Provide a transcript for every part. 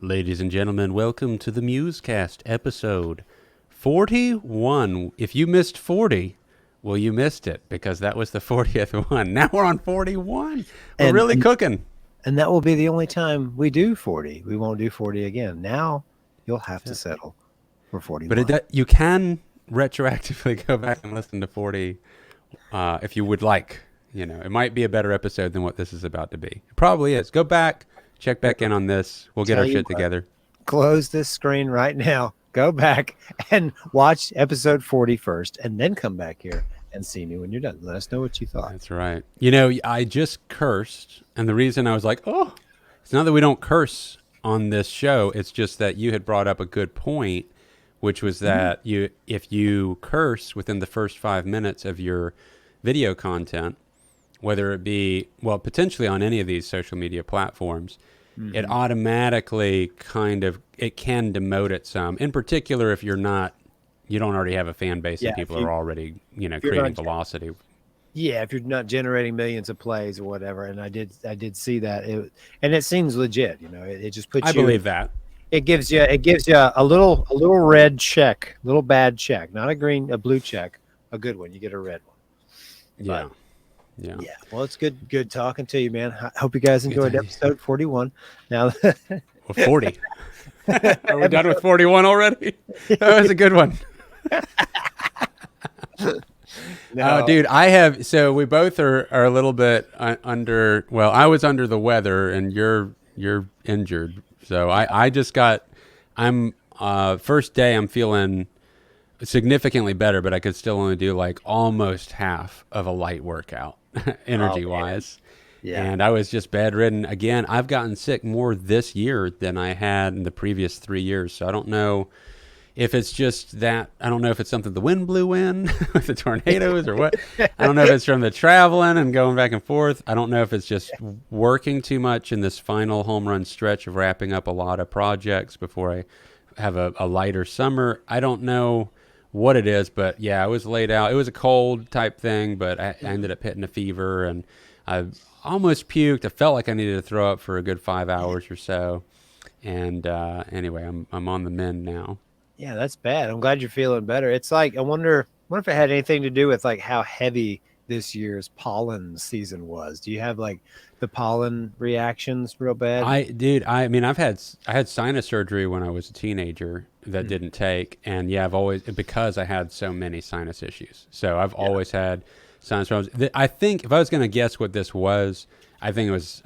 Ladies and gentlemen, welcome to the MuseCast episode 41. If you missed 40, well, you missed it because that was the 40th one. Now we're on 41. We're really cooking. And that will be the only time we do 40. We won't do 40 again. Now you'll have to settle for 41. But you can retroactively go back and listen to 40 if you would like. You know, it might be a better episode than what this is about to be. It probably is. Go back. Check back in on this. We'll get our shit together. Close this screen right now. Go back and watch episode 40 first, and then come back here and see me when you're done. Let us know what you thought. That's right. You know, I just cursed, and the reason I was like, oh, it's not that we don't curse on this show. It's just that you had brought up a good point, which was that if you curse within the first 5 minutes of your video content, whether it be, well, potentially on any of these social media platforms, it automatically it can demote it some. In particular, if you don't already have a fan base and people are already, creating velocity. Yeah, if you're not generating millions of plays or whatever. And I did see that. It seems legit, it just puts I believe that. It gives you a little red check, little bad check, not a blue check, a good one. You get a red one. Yeah. But, yeah. Well, it's good talking to you, man. I hope you guys enjoyed episode 41. Now, 40. Are we done with 41 already? That was a good one. No. Dude, so we both are a little bit under. Well, I was under the weather, and you're injured. So I'm first day I'm feeling significantly better, but I could still only do like almost half of a light workout energy wise. Yeah. And I was just bedridden again. I've gotten sick more this year than I had in the previous 3 years. So I don't know if it's just that. I don't know if it's something the wind blew in with the tornadoes or what. I don't know if it's from the traveling and going back and forth. I don't know if it's just working too much in this final home run stretch of wrapping up a lot of projects before I have a lighter summer. I don't know what it is, but yeah, I was laid out. It was a cold type thing, but I ended up hitting a fever, and I almost puked. I felt like I needed to throw up for a good 5 hours or so. And anyway, I'm on the mend now. Yeah, that's bad. I'm glad you're feeling better. It's like I wonder if it had anything to do with like how heavy this year's pollen season was. Do you have like the pollen reactions real bad? I had sinus surgery when I was a teenager that didn't take, and yeah, I've always, because I had so many sinus issues. So I've always had sinus problems. I think if I was going to guess what this was, I think it was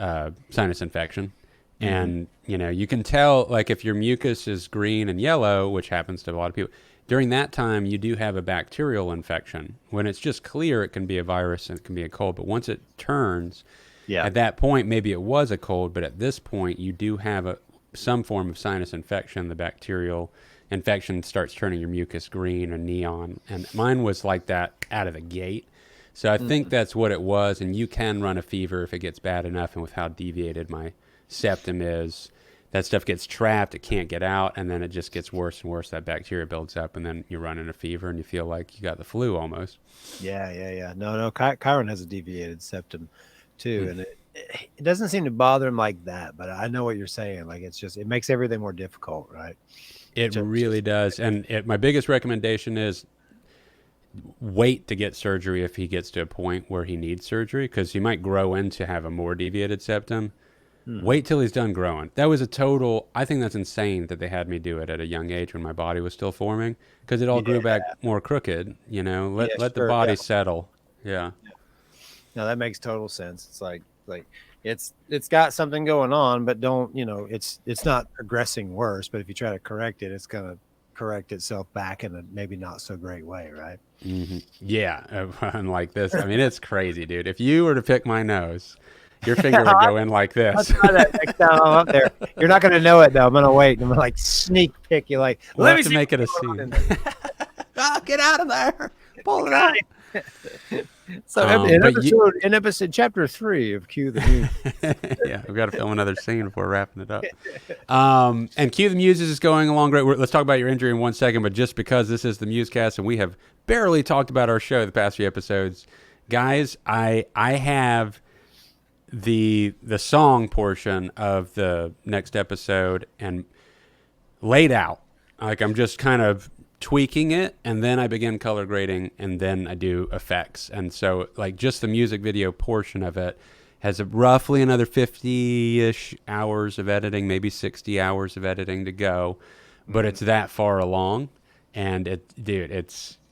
sinus infection. And you can tell, like, if your mucus is green and yellow, which happens to a lot of people, during that time, you do have a bacterial infection. When it's just clear, it can be a virus and it can be a cold. But once it turns, at that point, maybe it was a cold. But at this point, you do have some form of sinus infection. The bacterial infection starts turning your mucus green or neon. And mine was like that out of the gate. So I think that's what it was. And you can run a fever if it gets bad enough. And with how deviated my septum is, that stuff gets trapped, it can't get out, and then it just gets worse and worse. That bacteria builds up, and then you're running a fever, and you feel like you got the flu almost. Yeah. No, Chiron has a deviated septum too, and it doesn't seem to bother him like that, but I know what you're saying. Like, it makes everything more difficult, right? It really does. And my biggest recommendation is wait to get surgery if he gets to a point where he needs surgery, because he might grow into have a more deviated septum. Wait till he's done growing. That was I think that's insane that they had me do it at a young age when my body was still forming, because it all grew back more crooked, let the body settle. Yeah. No, that makes total sense. It's like it's got something going on, but don't, it's not progressing worse, but if you try to correct it, it's going to correct itself back in a maybe not so great way, right? Yeah. Unlike this, I mean, it's crazy, dude. If you were to pick my nose, your finger would go in like this. I'll try that next time I'm up there. You're not going to know it, though. I'm going to wait. I'm going to like sneak pick you. Like, let me make it a scene. Get out of there. Pull it out. So in episode chapter 3 of Cue the Muses. Yeah, we've got to film another scene before wrapping it up. And Cue the Muses is going along great. Let's talk about your injury in 1 second, but just because this is the MuseCast and we have barely talked about our show the past few episodes, guys, I have the song portion of the next episode and laid out. Like I'm just kind of tweaking it, and then I begin color grading, and then I do effects. And so like just the music video portion of it has roughly another 50-ish hours of editing, maybe 60 hours of editing to go, but it's that far along, and it's good.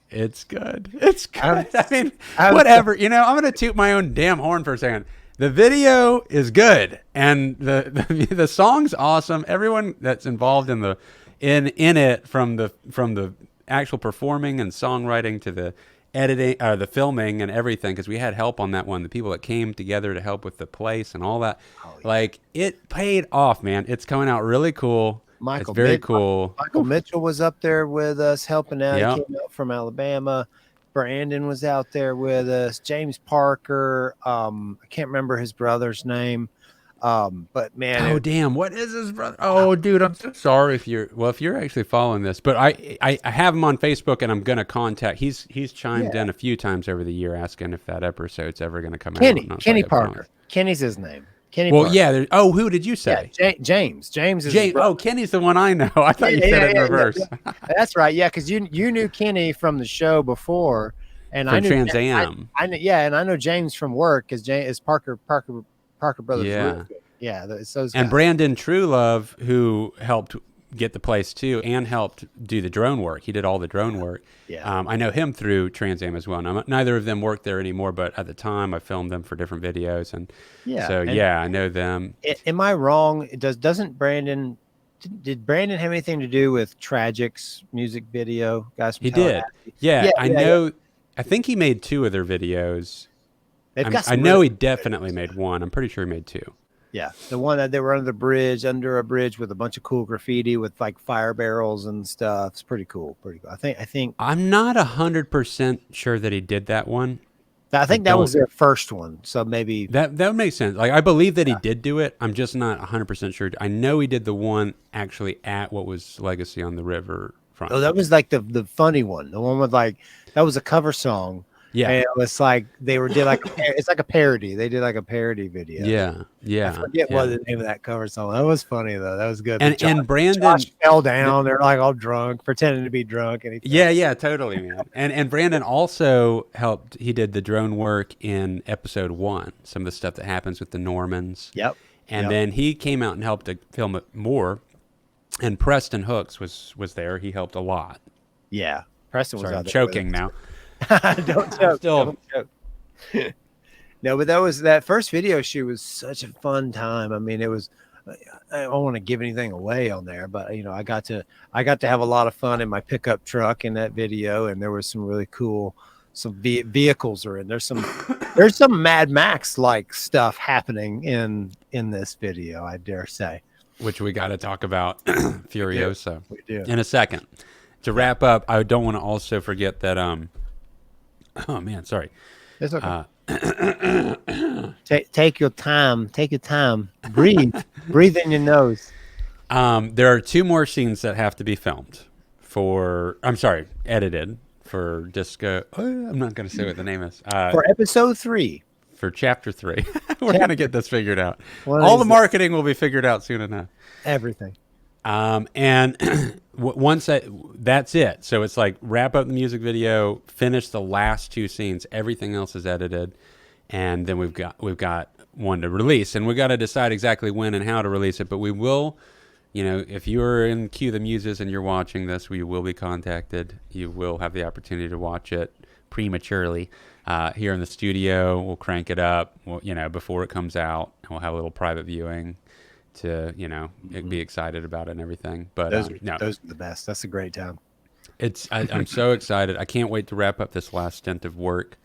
It's good. I mean, whatever. You know, I'm gonna toot my own damn horn for a second. The video is good, and the song's awesome. Everyone that's involved in it, from the actual performing and songwriting to the editing, the filming and everything, because we had help on that one. The people that came together to help with the place and all that, like it paid off, man. It's coming out really cool. It's very cool. Michael Mitchell was up there with us helping out. Yep. He came out from Alabama. Brandon was out there with us. James Parker. I can't remember his brother's name. But man, damn, what is his brother? Oh, dude, I'm so sorry if you're actually following this, but I have him on Facebook, and I'm gonna contact. He's chimed in a few times over the year asking if that episode's ever gonna come out. Kenny Parker. Kenny's his name. Kenny. Well, Parker. yeah. Who did you say? Yeah, James. James is. Kenny's the one I know. I thought you said it in reverse. Yeah. That's right. Yeah, because you knew Kenny from the show before, and I knew Trans Am. and I know James from work because James is Parker brothers. Yeah. Yeah. Those and guys. Brandon Truelove, who helped get the place too, and helped do the drone work. He did all the drone work. Yeah. I know him through Trans Am as well. Now, neither of them work there anymore, but at the time I filmed them for different videos, and I know them. Am I wrong? Doesn't Brandon? Did Brandon have anything to do with Tragic's music video? Guys, from he did. Yeah, I know. Yeah. I think he made 2 of their videos. I know he definitely made one. I'm pretty sure he made 2. Yeah, the one that they were under a bridge with a bunch of cool graffiti with like fire barrels and stuff. It's pretty cool. I think I'm not 100% sure that he did that one. I think that was their first one, so maybe that would make sense. Like I believe that he did do it. I'm just not 100% sure. I know he did the one actually at what was Legacy on the River front. Oh, that was like the funny one. The one with like that was a cover song. Yeah, and it was like it's like a parody. They did like a parody video. Yeah. I forget what the name of that cover song. That was funny though. That was good. And Brandon Josh fell down. They're like all drunk, pretending to be drunk. And yeah, totally, man. and Brandon also helped. He did the drone work in episode 1. Some of the stuff that happens with the Normans. Yep. And then he came out and helped to film it more. And Preston Hooks was there. He helped a lot. Yeah, Preston was out there. Choking now. Don't joke. Don't joke. No, but that first video shoot was such a fun time. I mean, it was. I don't want to give anything away on there, but you know, I got to have a lot of fun in my pickup truck in that video, and there was some really cool vehicles are in. There's some Mad Max like stuff happening in this video. I dare say, which we got to talk about Furiosa we do. In a second. To wrap up, I don't want to also forget that oh man, sorry. It's okay. Take your time. Take your time. Breathe. Breathe in your nose. There are 2 more scenes that have to be filmed edited for Disco. I'm not going to say what the name is. For episode 3. For chapter 3. We're going to get this figured out. All the marketing will be figured out soon enough. Everything. And once that's it. So it's like wrap up the music video, finish the last 2 scenes. Everything else is edited, and then we've got one to release, and we got to decide exactly when and how to release it. But we will, you know, if you're in Cue the Muses and you're watching this, we will be contacted. You will have the opportunity to watch it prematurely here in the studio. We'll crank it up, before it comes out, and we'll have a little private viewing to be excited about it and everything. But those are the best. That's a great time. I'm so excited. I can't wait to wrap up this last stint of work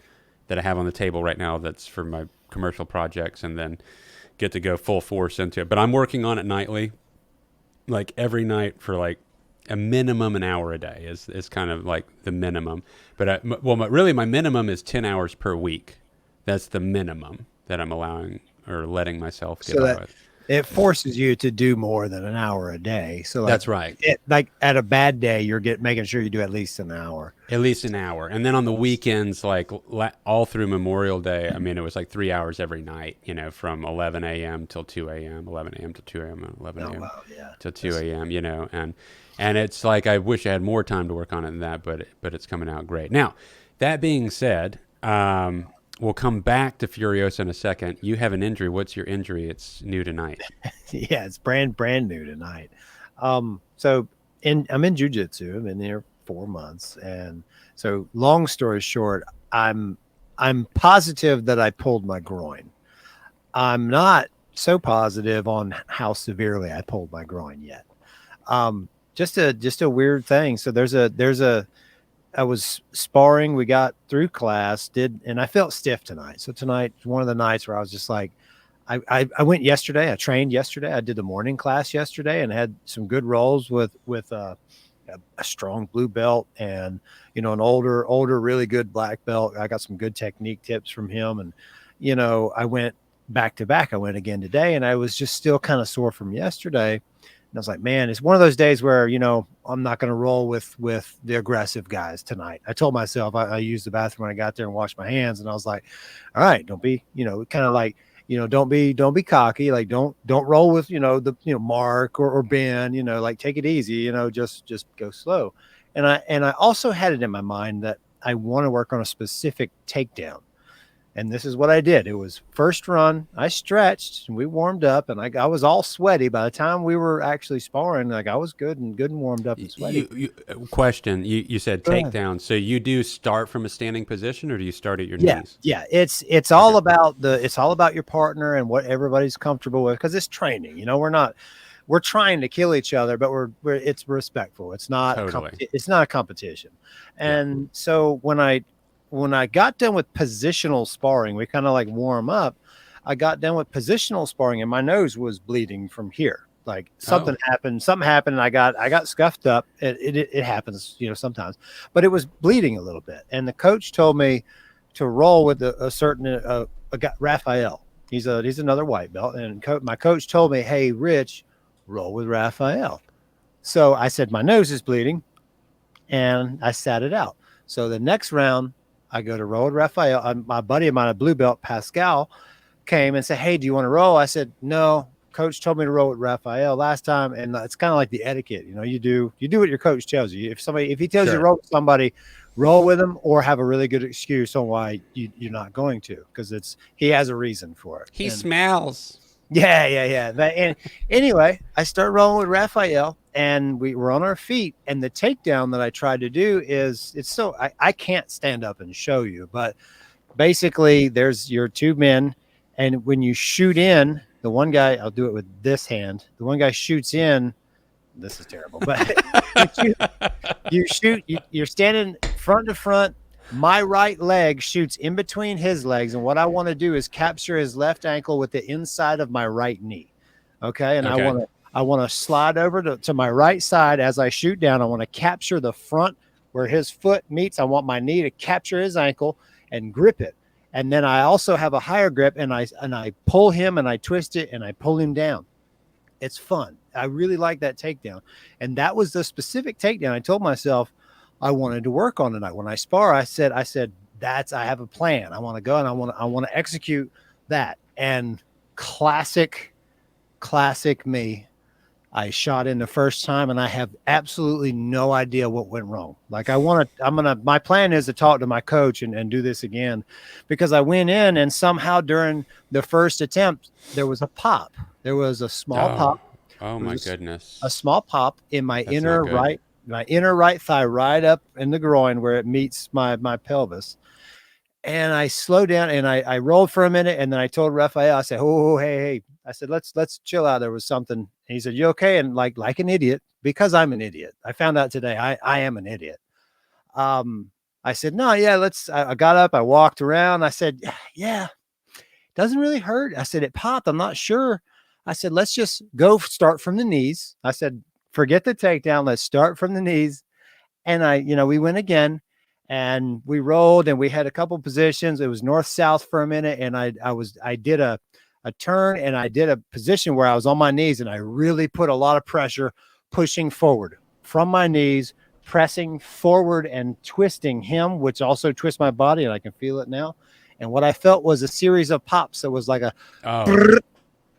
that I have on the table right now that's for my commercial projects, and then get to go full force into it. But I'm working on it nightly, like every night for like a minimum an hour a day is kind of like the minimum. But really my minimum is 10 hours per week. That's the minimum that I'm allowing or letting myself get away with. it forces you to do more than an hour a day. So like That's right. like at a bad day, you're making sure you do at least an hour. At least an hour. And then on the weekends, like all through Memorial Day, I mean, it was like 3 hours every night, from 11 a.m. till 2 a.m., 11 a.m. till 2 a.m., and 11 Oh a.m. wow, yeah. till 2 a.m., and it's like, I wish I had more time to work on it than that, but it's coming out great. Now, that being said, we'll come back to Furiosa in a second. You have an injury. What's your injury? It's new tonight. Yeah, it's brand new tonight. So I'm in jujitsu. I'm in there 4 months, and so long story short, I'm positive that I pulled my groin. I'm not so positive on how severely I pulled my groin yet. Just a weird thing. So I was sparring. We got through class, and I felt stiff tonight. So tonight, one of the nights where I was just like, I went yesterday. I trained yesterday. I did the morning class yesterday and had some good rolls with a strong blue belt and an older, really good black belt. I got some good technique tips from him, and I went back to back. I went again today, and I was just still kind of sore from yesterday. And I was like, man, it's one of those days where I'm not going to roll with the aggressive guys tonight. I told myself I used the bathroom when I got there and washed my hands, and I was like, all right, don't be kind of like. Don't be cocky. Like don't roll with, Mark or Ben, like take it easy, just go slow. And I also had it in my mind that I want to work on a specific takedown. And this is what I did. It was first run. I stretched and we warmed up, and I was all sweaty by the time we were actually sparring. Like I was good and warmed up and sweaty. Question. You said takedown. So you do start from a standing position, or do you start at your knees? Yeah. It's all about your partner and what everybody's comfortable with, because it's training. We're trying to kill each other, but it's respectful. It's not it's not a competition. And so when I got done with positional sparring, we kind of like warm up. I got done with positional sparring, and my nose was bleeding from here. Like something happened, and I got scuffed up. It happens, sometimes, but it was bleeding a little bit. And the coach told me to roll with a certain Raphael. He's another white belt, and my coach told me, hey, Rich, roll with Raphael. So I said, my nose is bleeding, and I sat it out. So the next round, I go to roll with Raphael. My buddy of mine, a blue belt, Pascal, came and said, hey, do you want to roll? I said, no. Coach told me to roll with Raphael last time, and it's kind of like the etiquette. You do what your coach tells you. If he tells you to roll with somebody, roll with him, or have a really good excuse on why you're not going to, because he has a reason for it. He smells. Yeah. And anyway, I start rolling with Raphael, and we were on our feet. And the takedown that I tried to do I can't stand up and show you, but basically there's your two men, and when you shoot in, the one guy, I'll do it with this hand. The one guy shoots in. This is terrible, but you're standing front to front. My right leg shoots in between his legs, and what I want to do is capture his left ankle with the inside of my right knee. Okay, and I want to slide over to my right side as I shoot down. I want to capture the front where his foot meets. I want my knee to capture his ankle and grip it. And then I also have a higher grip, and I pull him, and I twist it, and I pull him down. It's fun. I really like that takedown. And that was the specific takedown I told myself I wanted to work on tonight. When I spar, I said, I have a plan. I want to go, and I want to execute that. And classic me. I shot in the first time, and I have absolutely no idea what went wrong. Like my plan is to talk to my coach and do this again, because I went in, and somehow during the first attempt, there was a pop. There was a small pop. Oh my goodness. A small pop in my inner right thigh, right up in the groin where it meets my pelvis. And I slowed down, and I rolled for a minute, and then I told Raphael, I said, oh, hey. I said, let's chill out. There was something. And he said, you okay? And like an idiot, because I'm an idiot. I found out today I am an idiot. I said, no, yeah, I got up, I walked around. I said, yeah, doesn't really hurt. I said, it popped. I'm not sure. I said, let's just go start from the knees. I said, forget the takedown. Let's start from the knees. And we went again, and we rolled, and we had a couple positions. It was north-south for a minute. And I did a a turn, and I did a position where I was on my knees, and I really put a lot of pressure pushing forward from my knees, pressing forward and twisting him, which also twists my body, and I can feel it now. And what I felt was a series of pops. It was like a Oh,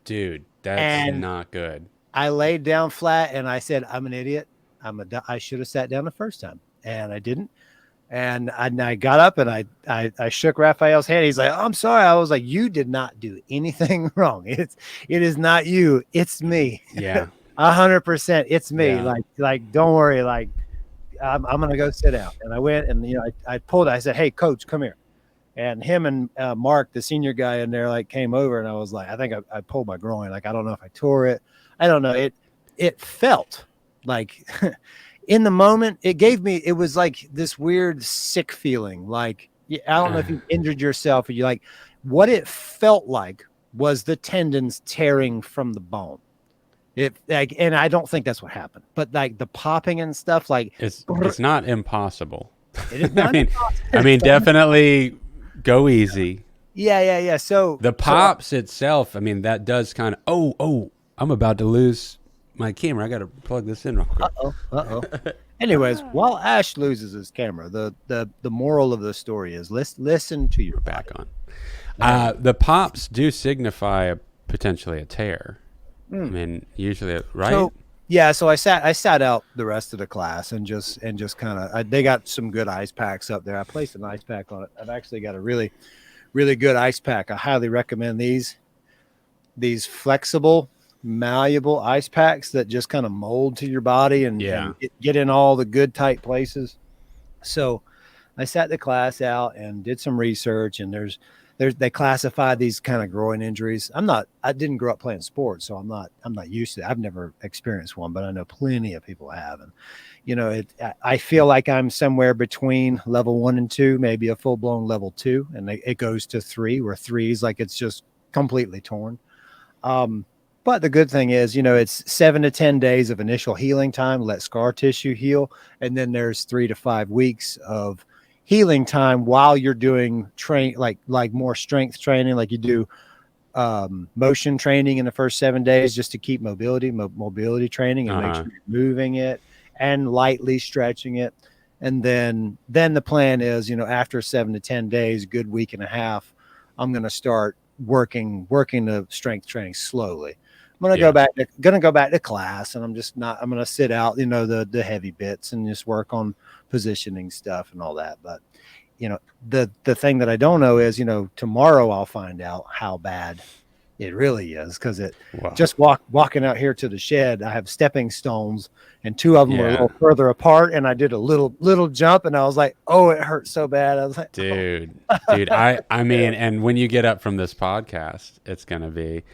dude, that's and not good. I laid down flat and I said, I'm an idiot. I should have sat down the first time, and I didn't. And I got up and I shook Raphael's hand. He's like, I'm sorry. I was like, you did not do anything wrong. It is not you. It's me. Yeah. 100%. It's me. Yeah. Like, don't worry. Like, I'm going to go sit down. And I went and, I pulled, I said, hey, coach, come here. And him and Mark, the senior guy in there, like came over, and I was like, I think I pulled my groin. Like, I don't know if I tore it. I don't know. It felt like in the moment, it was like this weird sick feeling. Like, I don't know if you injured yourself or you like, what it felt like was the tendons tearing from the bone. And I don't think that's what happened, but like the popping and stuff, like it's not impossible. It is not I mean, definitely go easy. Yeah. So the pops itself, I mean, that does kind of, oh, I'm about to lose my camera. I got to plug this in real quick. Uh-oh. Anyways, while Ash loses his camera, the moral of the story is listen to your back on. The pops do signify potentially a tear. I mean, usually, right? So I sat out the rest of the class and just kind of, they got some good ice packs up there. I placed an ice pack on it. I've actually got a really, really good ice pack. I highly recommend these flexible, malleable ice packs that just kind of mold to your body and get in all the good tight places. So I sat the class out and did some research, and they classify these kind of groin injuries. I didn't grow up playing sports, so I'm not used to it. I've never experienced one, but I know plenty of people have. And, I feel like I'm somewhere between level 1 and 2, maybe a full blown level 2. And it goes to 3, where 3 is like, it's just completely torn. But the good thing is, it's 7 to 10 days of initial healing time, let scar tissue heal. And then there's 3 to 5 weeks of healing time while you're doing like more strength training, like you do motion training in the first 7 days, just to keep mobility training and make sure you're moving it and lightly stretching it. And then the plan is, after 7 to 10 days, good week and a half, I'm going to start working the strength training slowly. I'm going to go back to class, and I'm going to sit out, the heavy bits and just work on positioning stuff and all that. But, the thing that I don't know is, tomorrow I'll find out how bad it really is. Cause just walking out here to the shed, I have stepping stones, and 2 of them were a little further apart. And I did a little jump, and I was like, oh, it hurts so bad. I was like, dude, I mean, and when you get up from this podcast, it's going to be,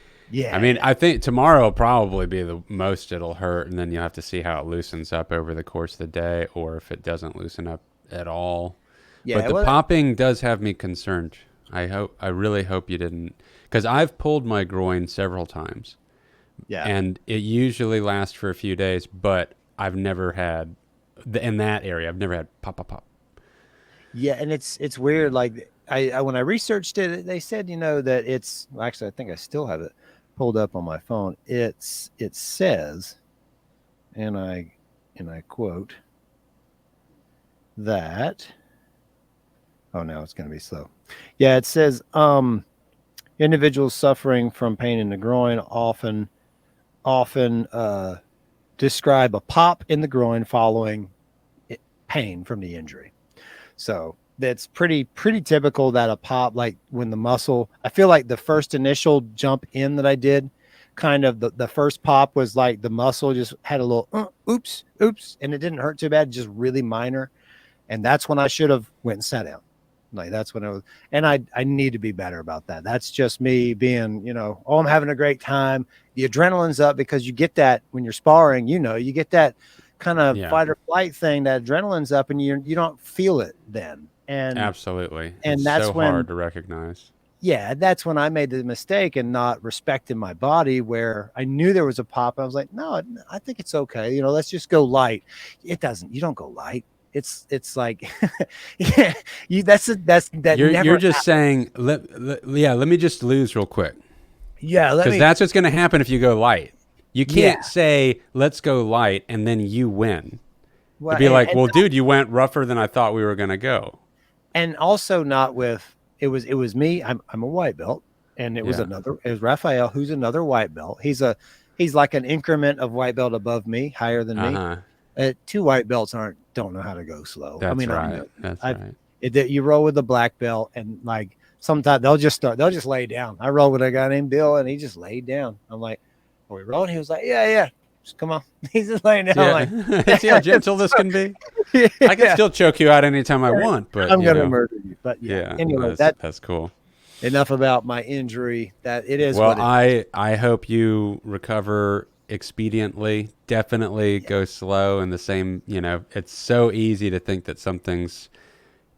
I mean, I think tomorrow will probably be the most it'll hurt, and then you'll have to see how it loosens up over the course of the day, or if it doesn't loosen up at all. But the popping does have me concerned. I really hope you didn't, because I've pulled my groin several times. Yeah. And it usually lasts for a few days, but I've never had in that area. I've never had pop. Yeah, and it's weird. Like I when I researched it, they said, that it's actually, I think I still have it pulled up on my phone. It says, and I quote that. Oh, now it's going to be slow. Yeah, it says individuals suffering from pain in the groin often describe a pop in the groin following pain from the injury. So that's pretty typical, that a pop, like when the muscle, I feel like the first initial jump in that I did, kind of the first pop was like the muscle just had a little oops, and it didn't hurt too bad, just really minor. And that's when I should have went and sat down. Like that's when I was, and I need to be better about that. That's just me being, I'm having a great time. The adrenaline's up because you get that when you're sparring, you get that kind of fight or flight thing, that adrenaline's up, and you don't feel it then. And absolutely. And it's that's so hard to recognize. Yeah, that's when I made the mistake and not respecting my body, where I knew there was a pop. I was like, no, I think it's okay. Let's just go light. It doesn't. You don't go light. It's like, yeah, you're just saying, let me just lose real quick. Yeah, let Because me. that's what's going to happen if you go light. You Yeah. can't say, let's go light, and then you win. Well, It'd be like, well, dude, you went rougher than I thought we were going to go. and also not with it was me. I'm a white belt, and it was Yeah. another. It was Raphael, who's another white belt. He's like an increment of white belt above me, higher than me. Uh-huh. Two white belts don't know how to go slow. I That's mean, I right. know. That's I've right. you roll with the black belt, and like sometimes they'll just lay down. I roll with a guy named Bill, and he just laid down. I'm like, are we rolling? He was like, yeah. Just come on. He's just laying down. See, I'm like, see how gentle this can be? yeah, I can still choke you out anytime I want, but, I'm gonna murder you. But yeah, anyway, that's cool. enough about my injury. That it is Well, what it I hope you recover expediently. Definitely go slow and the same, it's so easy to think that something's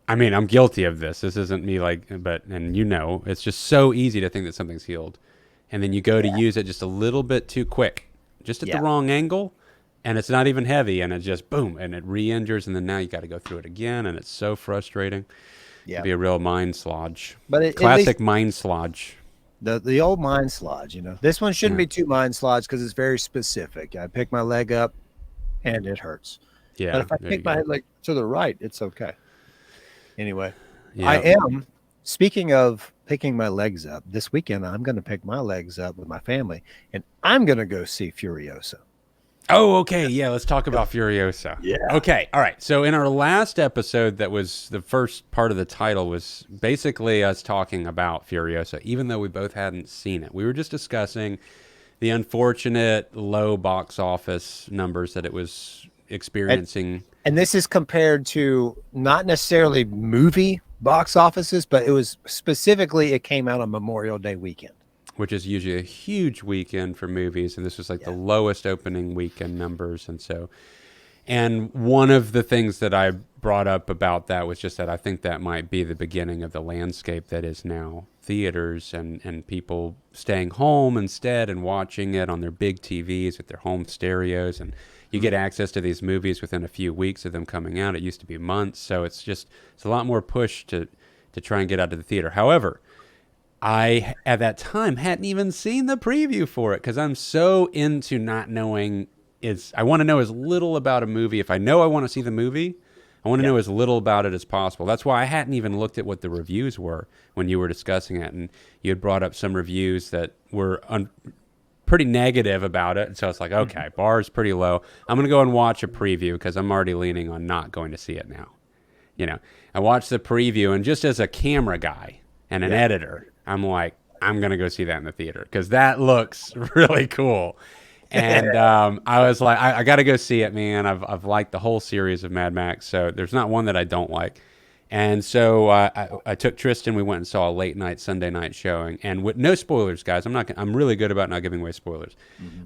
I mean, I'm guilty of this. This isn't me and it's just so easy to think that something's healed. And then you go to use it just a little bit too quick, just at the Yeah. wrong angle, and it's not even heavy, and it just boom, and it re-injures, and then now you got to go through it again, and it's so frustrating. Yeah. It'd be a real mind slodge. But at Classic least mind slodge. the old mind slodge, This one shouldn't be too mind slodge because it's very specific. I pick my leg up and it hurts. Yeah, But if I there you pick my go. leg to the right, it's okay. Anyway, Yeah. I am speaking of picking my legs up. This weekend I'm going to pick my legs up with my family and I'm going to go see Furiosa. Oh, okay. Yeah, let's talk about Furiosa. Yeah. Okay. All right. So in our last episode, that was the first part of the title was basically us talking about Furiosa, even though we both hadn't seen it. We were just discussing the unfortunate low box office numbers that it was experiencing. And this is compared to not necessarily movie box offices, but it came out on Memorial Day weekend. Which is usually a huge weekend for movies, and this was like the lowest opening weekend numbers. And one of the things that I brought up about that was just that I think that might be the beginning of the landscape that is now theaters and people staying home instead and watching it on their big TVs with their home stereos, and you get access to these movies within a few weeks of them coming out. It used to be months, so it's a lot more push to try and get out to the theater. However, I, at that time, hadn't even seen the preview for it because I'm so into not knowing. I want to know as little about a movie. If I know I want to see the movie, I want to know as little about it as possible. That's why I hadn't even looked at what the reviews were when you were discussing it. And you had brought up some reviews that were pretty negative about it. And so it's like, okay, bar's pretty low. I'm going to go and watch a preview because I'm already leaning on not going to see it now. I watched the preview, and just as a camera guy and an editor, I'm like, I'm going to go see that in the theater because that looks really cool. And I was like, I got to go see it, man. I've liked the whole series of Mad Max, so there's not one that I don't like. And so I took Tristan. We went and saw a late night Sunday night showing, and with no spoilers, guys. I'm really good about not giving away spoilers,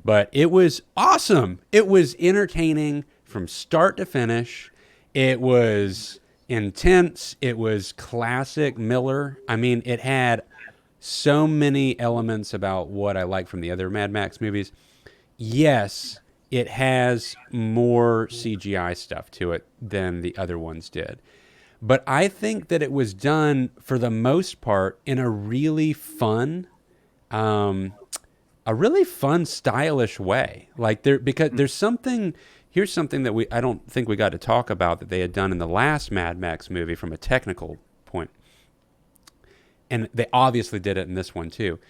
but it was awesome. It was entertaining from start to finish. It was intense. It was classic Miller. I mean, it had so many elements about what I like from the other Mad Max movies. Yes, it has more CGI stuff to it than the other ones did. But I think that it was done, for the most part, in a really fun, stylish way. Because there's something. Here's something that I don't think we got to talk about that they had done in the last Mad Max movie from a technical point. And they obviously did it in this one too.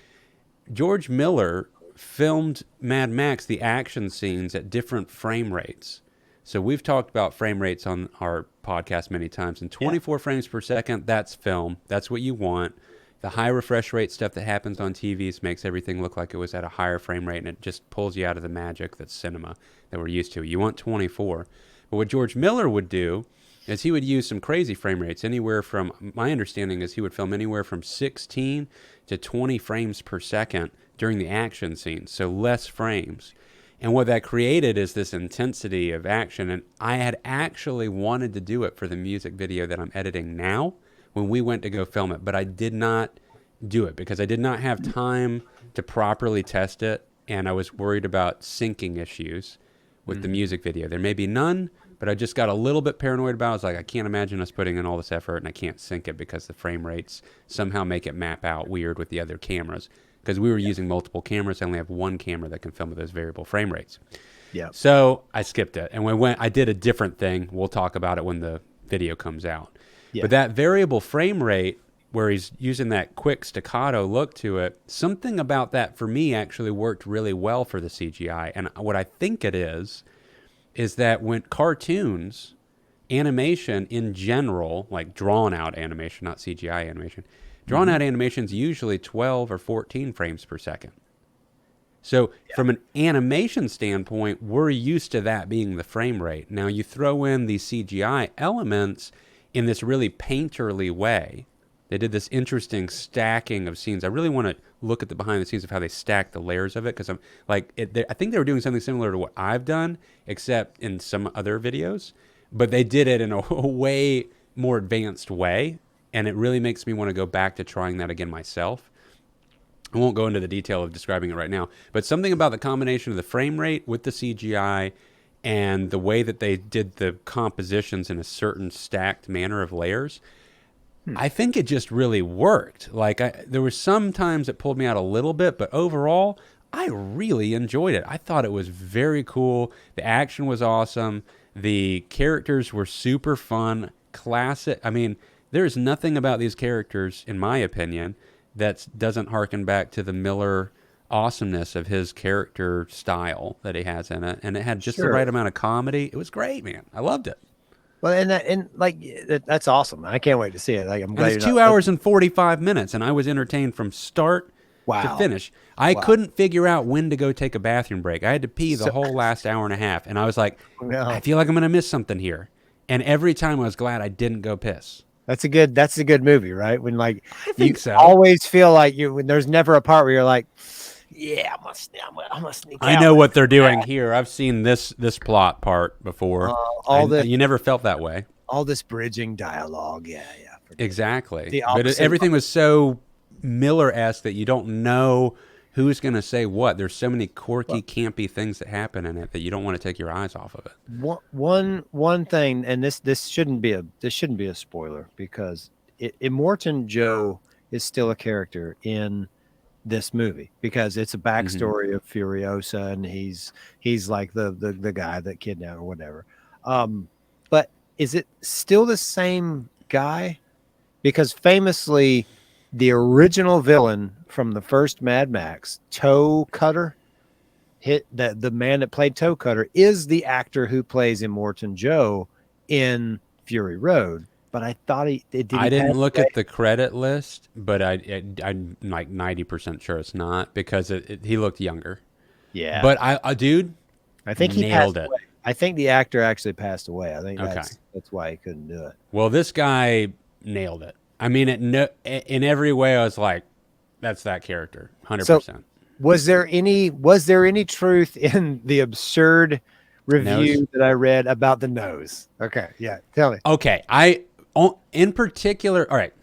George Miller filmed Mad Max, the action scenes, at different frame rates. So we've talked about frame rates on our podcast many times. And 24 frames per second, that's film. That's what you want. The high refresh rate stuff that happens on TVs makes everything look like it was at a higher frame rate, and it just pulls you out of the magic that's cinema that we're used to. You want 24. But what George Miller would do is he would use some crazy frame rates, anywhere from, my understanding is he would film anywhere from 16 to 20 frames per second during the action scenes, so less frames. And what that created is this intensity of action, and I had actually wanted to do it for the music video that I'm editing now when we went to go film it, but I did not do it because I did not have time to properly test it, and I was worried about syncing issues with the music video. There may be none, but I just got a little bit paranoid about it. I was like, I can't imagine us putting in all this effort and I can't sync it because the frame rates somehow make it map out weird with the other cameras. because we were using multiple cameras. I only have one camera that can film with those variable frame rates. Yeah. So I skipped it, and I did a different thing. We'll talk about it when the video comes out. Yeah. But that variable frame rate, where he's using that quick staccato look to it, something about that for me actually worked really well for the CGI. And what I think it is that when cartoons, animation in general, like drawn out animation, not CGI animation, drawn out animation is usually 12 or 14 frames per second. So from an animation standpoint, we're used to that being the frame rate. Now you throw in these CGI elements in this really painterly way. They did this interesting stacking of scenes. I really want to look at the behind the scenes of how they stack the layers of it, because I think they were doing something similar to what I've done, except in some other videos. But they did it in a way more advanced way, and it really makes me want to go back to trying that again myself. I won't go into the detail of describing it right now, but something about the combination of the frame rate with the CGI and the way that they did the compositions in a certain stacked manner of layers, I think it just really worked. Like there were some times it pulled me out a little bit, but overall, I really enjoyed it. I thought it was very cool. The action was awesome. The characters were super fun, classic. I mean, there's nothing about these characters, in my opinion, that doesn't harken back to the Miller awesomeness of his character style that he has in it. And it had just the right amount of comedy. It was great, man. I loved it. Well, that's awesome. I can't wait to see it. Like, I'm glad it's 2 hours and 45 minutes, and I was entertained from start to finish. I couldn't figure out when to go take a bathroom break. I had to pee the whole last hour and a half, and I was like, I feel like I'm going to miss something here. And every time I was glad I didn't go piss. That's a good movie, right? When I think so. Always feel like when there's never a part where you're like, yeah, I'm gonna sneak out. I know what they're doing here. I've seen this plot part before. You never felt that way. All this bridging dialogue, yeah. Exactly. But everything was so Miller-esque that you don't know who's going to say what. There's so many quirky, campy things that happen in it that you don't want to take your eyes off of it. One thing, and this shouldn't be a spoiler, because Immortan Joe is still a character in this movie, because it's a backstory of Furiosa, and he's like the guy that kidnapped or whatever. But is it still the same guy? Because famously, the original villain from the first Mad Max, Toe Cutter, the man that played Toe Cutter is the actor who plays Immortan Joe in Fury Road. But I thought I didn't look at the credit list, but I'm like 90% sure it's not, because he looked younger. Yeah. But I think he nailed passed it. Away. I think the actor actually passed away. I think that's why he couldn't do it. Well, this guy nailed it. I mean, in every way, I was like, that's that character, 100%. So, was there any truth in the absurd review that I read about the nose? Okay, yeah, tell me. Okay, in particular, all right,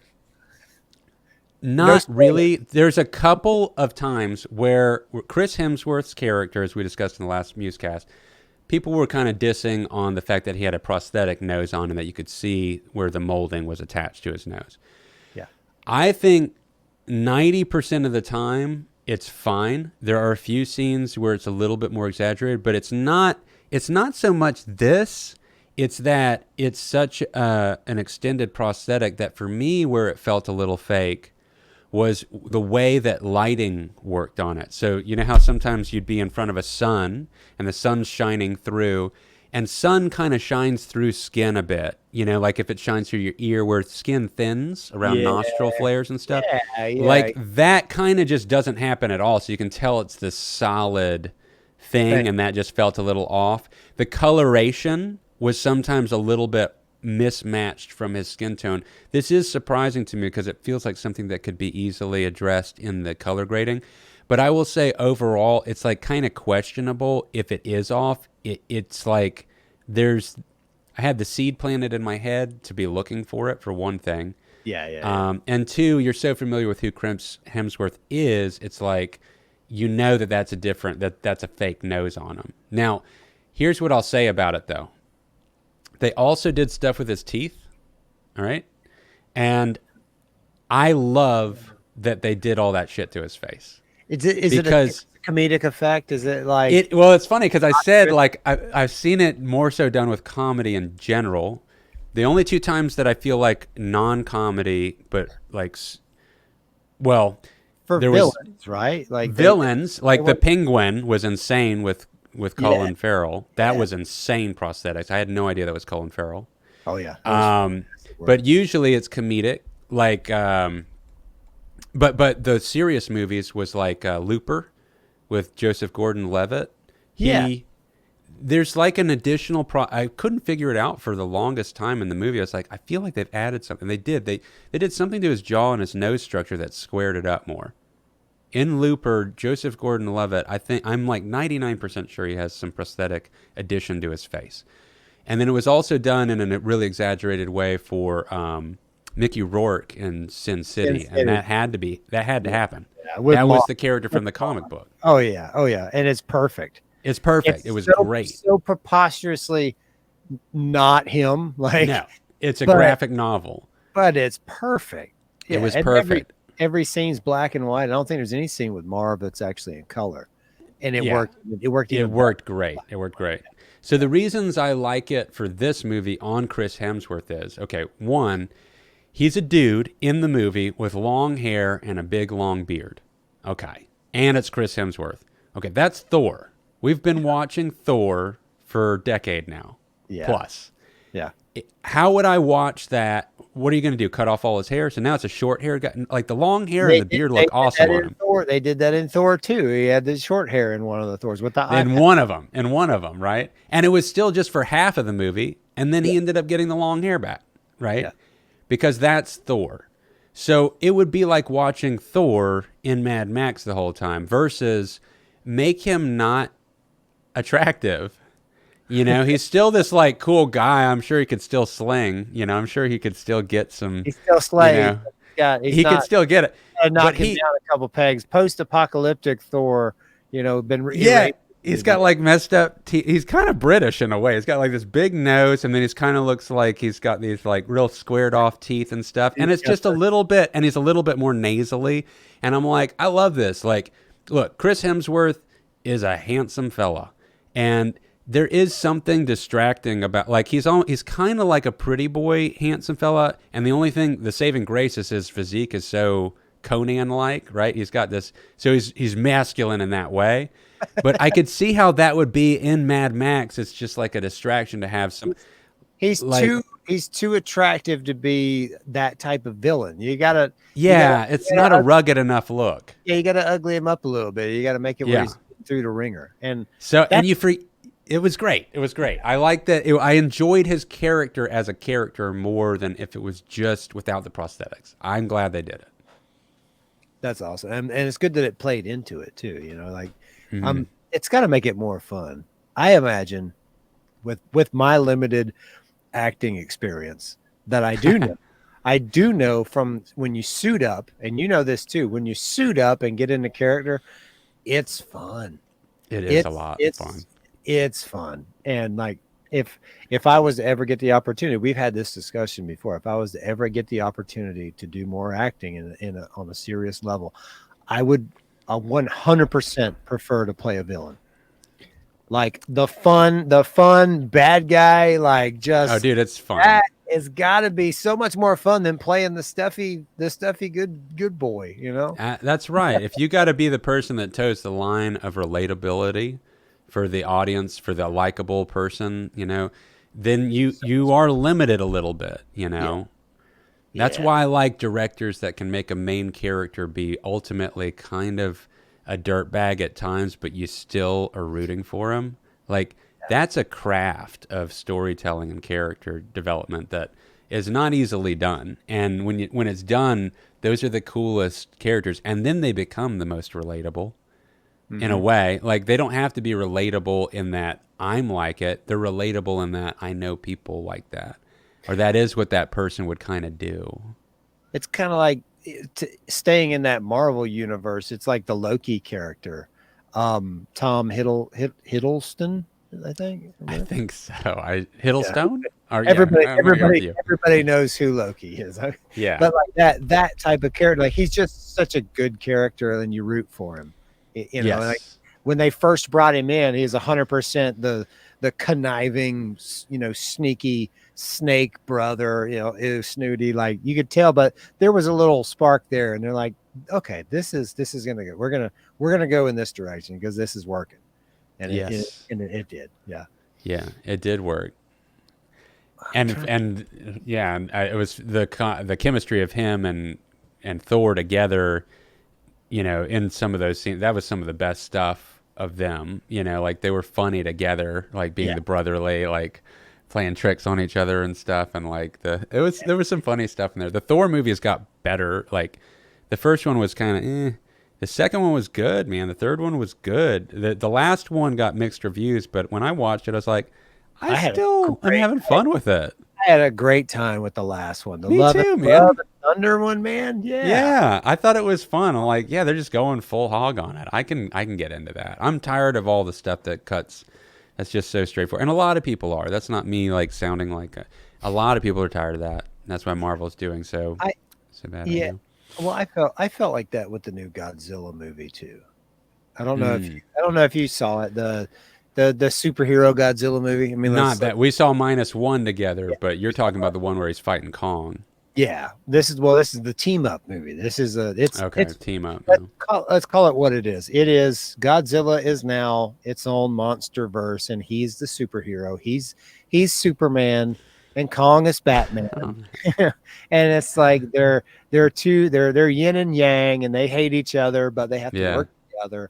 not really. There's a couple of times where Chris Hemsworth's character, as we discussed in the last MuseCast, people were kind of dissing on the fact that he had a prosthetic nose on and that you could see where the molding was attached to his nose. Yeah. I think 90% of the time it's fine. There are a few scenes where it's a little bit more exaggerated, but it's not so much this. It's that it's such an extended prosthetic that for me, where it felt a little fake was the way that lighting worked on it. So you know how sometimes you'd be in front of a sun and the sun's shining through, and sun kind of shines through skin a bit, you know, like if it shines through your ear where skin thins around nostril flares and stuff. Like that kind of just doesn't happen at all. So you can tell it's this solid thing, and that just felt a little off. The coloration was sometimes a little bit mismatched from his skin tone. This is surprising to me because it feels like something that could be easily addressed in the color grading. But I will say overall, it's like kind of questionable if it is off. It's like I had the seed planted in my head to be looking for it, for one thing. Yeah. And two, you're so familiar with who Chris Hemsworth is, it's like, you know that's a fake nose on him. Now, here's what I'll say about it, though. They also did stuff with his teeth, all right? And I love that they did all that shit to his face. Is it a because comedic effect? Is it like it. Well, it's funny because I said like I've seen it more so done with comedy in general. The only two times that I feel like non-comedy, but like, well, for there was villains, right? Like villains. they Like the want, Penguin was insane with yeah, Colin Farrell. That yeah. was insane prosthetics. I had no idea that was Colin Farrell. Oh yeah, that was Um, fantastic work. but usually it's comedic. Like, but the serious movies was like Looper with Joseph Gordon-Levitt. Yeah, He there's like an additional I couldn't figure it out for the longest time in the movie. I was like, I feel like they've added something. They did. They did something to his jaw and his nose structure that squared it up more. In Looper, Joseph Gordon-Levitt, I think I'm like 99% sure he has some prosthetic addition to his face. And then it was also done in a really exaggerated way for Mickey Rourke in Sin Sin City, and City. that had to happen. Yeah, with That was Mark. the character from the comic book. Oh yeah, and it's perfect. It's perfect. It It's was so great. so preposterously not him, like, No, it's a but graphic novel. but it's perfect. It Yeah, was and perfect. every scene's black and white. I don't think there's any scene with Marv that's actually in color, and it Yeah, worked. It worked it even worked great. It worked great. So the reasons I like it for this movie on Chris Hemsworth is, okay, one, he's a dude in the movie with long hair and a big long beard. Okay. And it's Chris Hemsworth. Okay, that's Thor. We've been watching Thor for a decade now. Yeah. Plus. Yeah. How would I watch that? What are you going to do? Cut off all his hair? So now it's a short hair guy. Like the long hair and the beard look awesome on him. Thor. They did that in Thor too. He had the short hair in one of the Thors with the eye In patch. one of them, right? And it was still just for half of the movie, and then he ended up getting the long hair back, right? Yeah. Because that's Thor. So it would be like watching Thor in Mad Max the whole time versus make him not attractive. You know, he's still this like cool guy. I'm sure he could still sling. You know, I'm sure he could still get some. He's still You slaying. know, He's he not could still get it. knock But him down a couple pegs. Post-apocalyptic Thor, been yeah, erased. he's got like messed up teeth. He's kind of British in a way. He's got like this big nose, and then he's kind of looks like he's got these like real squared off teeth and stuff. And it's just a little bit, and he's a little bit more nasally. And I'm like, I love this. Like, look, Chris Hemsworth is a handsome fella, and there is something distracting about like he's kind of like a pretty boy handsome fella, and the only thing, the saving grace is his physique is so Conan like, right? He's got this, so he's masculine in that way. But I could see how that would be in Mad Max. It's just like a distraction to have some. He's like, he's too attractive to be that type of villain. It's not a rugged enough look. Yeah, you gotta ugly him up a little bit. You gotta make it where he's through the ringer. And so it was great. It was great. I liked that. I enjoyed his character as a character more than if it was just without the prosthetics. I'm glad they did it. that's awesome. And it's good that it played into it too. It's got to make it more fun. I imagine with my limited acting experience that I do know. I do know from when you suit up, and you know this too, when you suit up and get into character, it's fun. It is a lot of fun. It's fun. And like if I was to ever get the opportunity, we've had this discussion before. If I was to ever get the opportunity to do more acting on a serious level, I would 100% prefer to play a villain. Like the fun bad guy, like just oh, dude, it's fun. That has got to be so much more fun than playing the stuffy good boy. That's right. If you got to be the person that toes the line of relatability for the audience, for the likable person, then you are limited a little bit. That's why I like directors that can make a main character be ultimately kind of a dirtbag at times, but you still are rooting for him. Like, that's a craft of storytelling and character development that is not easily done. And when it's done, those are the coolest characters, and then they become the most relatable in a way. Like, they don't have to be relatable in that I'm like it. They're relatable in that I know people like that, or that is what that person would kind of do. It's kind of like staying in that Marvel universe. It's like the Loki character, Tom Hiddleston. I think so. Hiddlestone. Yeah. Everybody knows who Loki is. Yeah, but like that type of character, like he's just such a good character, and you root for him. You know, like Yes. when they first brought him in, he's 100% the conniving, you know, sneaky snake brother, you know, snooty, like you could tell, but there was a little spark there, and they're like, okay, this is gonna go. We're gonna go in this direction because this is working, and Yes. it did, yeah. Yeah, it did work. I'm And trying. and yeah, it was the chemistry of him and Thor together, you know, in some of those scenes. That was some of the best stuff of them, you know, like they were funny together, like being Yeah, the brotherly, like playing tricks on each other and stuff. And like there was some funny stuff in there. The Thor movies got better. Like the first one was kind of the second one was good, man. The third one was good. The last one got mixed reviews, but when I watched it, I was like, I I had a still am great having fun with it. I had a great time with the last one, the Me too, Love man. and Thunder one, man. Yeah. Yeah, I thought it was fun. I'm like, yeah, they're just going full hog on it. I can get into that. I'm tired of all the stuff that cuts. That's just so straightforward, and a lot of people are. That's not me like sounding like a lot of people are tired of that. And that's why Marvel's doing I so bad right Yeah. now. Well, I felt like that with the new Godzilla movie too. Mm, I don't know if you saw it, the superhero Godzilla movie. I mean, not let's that we saw -1 together, yeah, but you're talking about the one where he's fighting Kong. yeah. This is the team up movie. This is a Okay, it's team up now. let's call it what it is. It is Godzilla is now its own monster verse, and he's the superhero. He's Superman, and Kong is Batman. And it's like they're yin and yang, and they hate each other, but they have to Yeah, work together.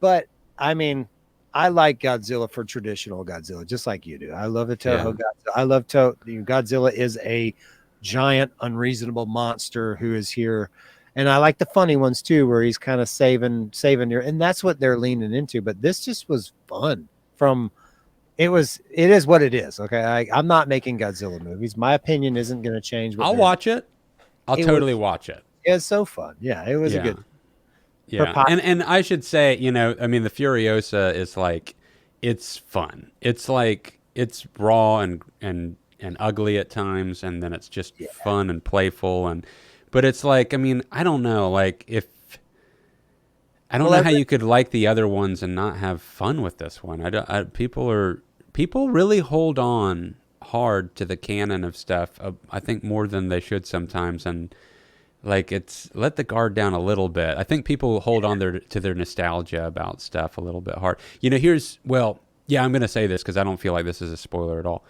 But I mean, I like Godzilla for traditional Godzilla, just like you do. I love the Toho yeah, Godzilla. Godzilla is a giant, unreasonable monster who is here. And I like the funny ones too, where he's kind of saving your, and that's what they're leaning into. But this just was fun. From it is what it is. Okay, I'm not making Godzilla movies. My opinion isn't going to change what I'll they're. watch it. I'll It totally was watch it. it was so fun. Yeah, it was a Yeah. good for Yeah, pop. and I should say, you know, I mean, the Furiosa is like, it's fun. It's like it's raw and ugly at times, and then it's just Yeah, fun and playful, and but it's like, I mean, I don't know, like if I don't well, know how you could like the other ones and not have fun with this one. People really hold on hard to the canon of stuff. I think more than they should sometimes, and like it's let the guard down a little bit. I think people hold on to their nostalgia about stuff a little bit hard. You know, yeah, I'm going to say this because I don't feel like this is a spoiler at all.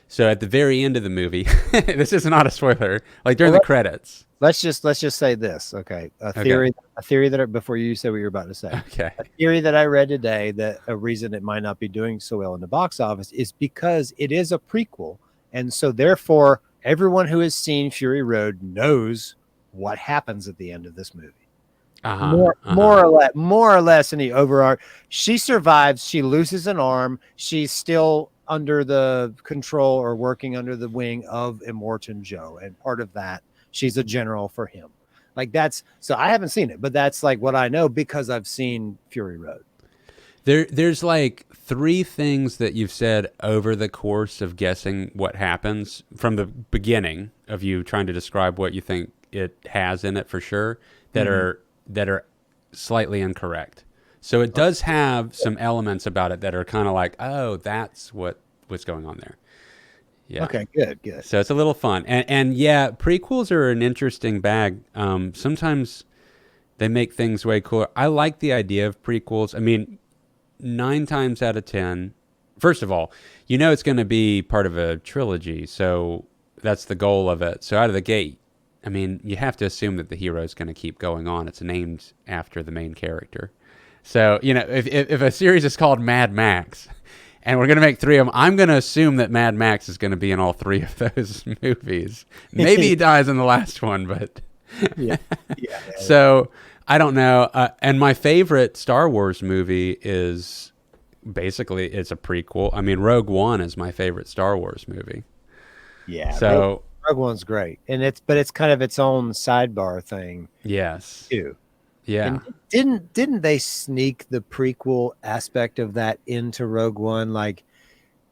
So at the very end of the movie, this is not a spoiler. Like during well the credits. let's just say this. Okay, Okay. a theory that before you say what you're about to say. Okay. A theory that I read today that a reason it might not be doing so well in the box office is because it is a prequel, and so therefore everyone who has seen Fury Road knows what happens at the end of this movie. Uh huh. Uh huh. More or less in the overarch. She survives. She loses an arm. She's still under the control or working under the wing of Immortan Joe, and part of that, she's a general for him. Like that's so I haven't seen it, but that's like what I know because I've seen Fury Road. There's like three things that you've said over the course of guessing what happens from the beginning of you trying to describe what you think it has in it for sure that Mhm. are slightly incorrect. So it does have some elements about it that are kind of like, oh, that's what's going on there. Yeah. Okay, good, good. So it's a little fun, and yeah, prequels are an interesting bag. Sometimes they make things way cooler. I like the idea of prequels. I mean, 9 times out of 10, first of all, you know it's going to be part of a trilogy, so that's the goal of it. So out of the gate, I mean, you have to assume that the hero is going to keep going on. It's named after the main character. So, you know, if a series is called Mad Max and we're going to make three of them, I'm going to assume that Mad Max is going to be in all three of those movies. Maybe he dies in the last one, but Yeah, yeah. so I don't know. And my favorite Star Wars movie is basically it's a prequel. I mean, Rogue One is my favorite Star Wars movie. Yeah, So Rogue One's great, and it's kind of its own sidebar thing yes, too. yeah. And didn't they sneak the prequel aspect of that into Rogue One? Like,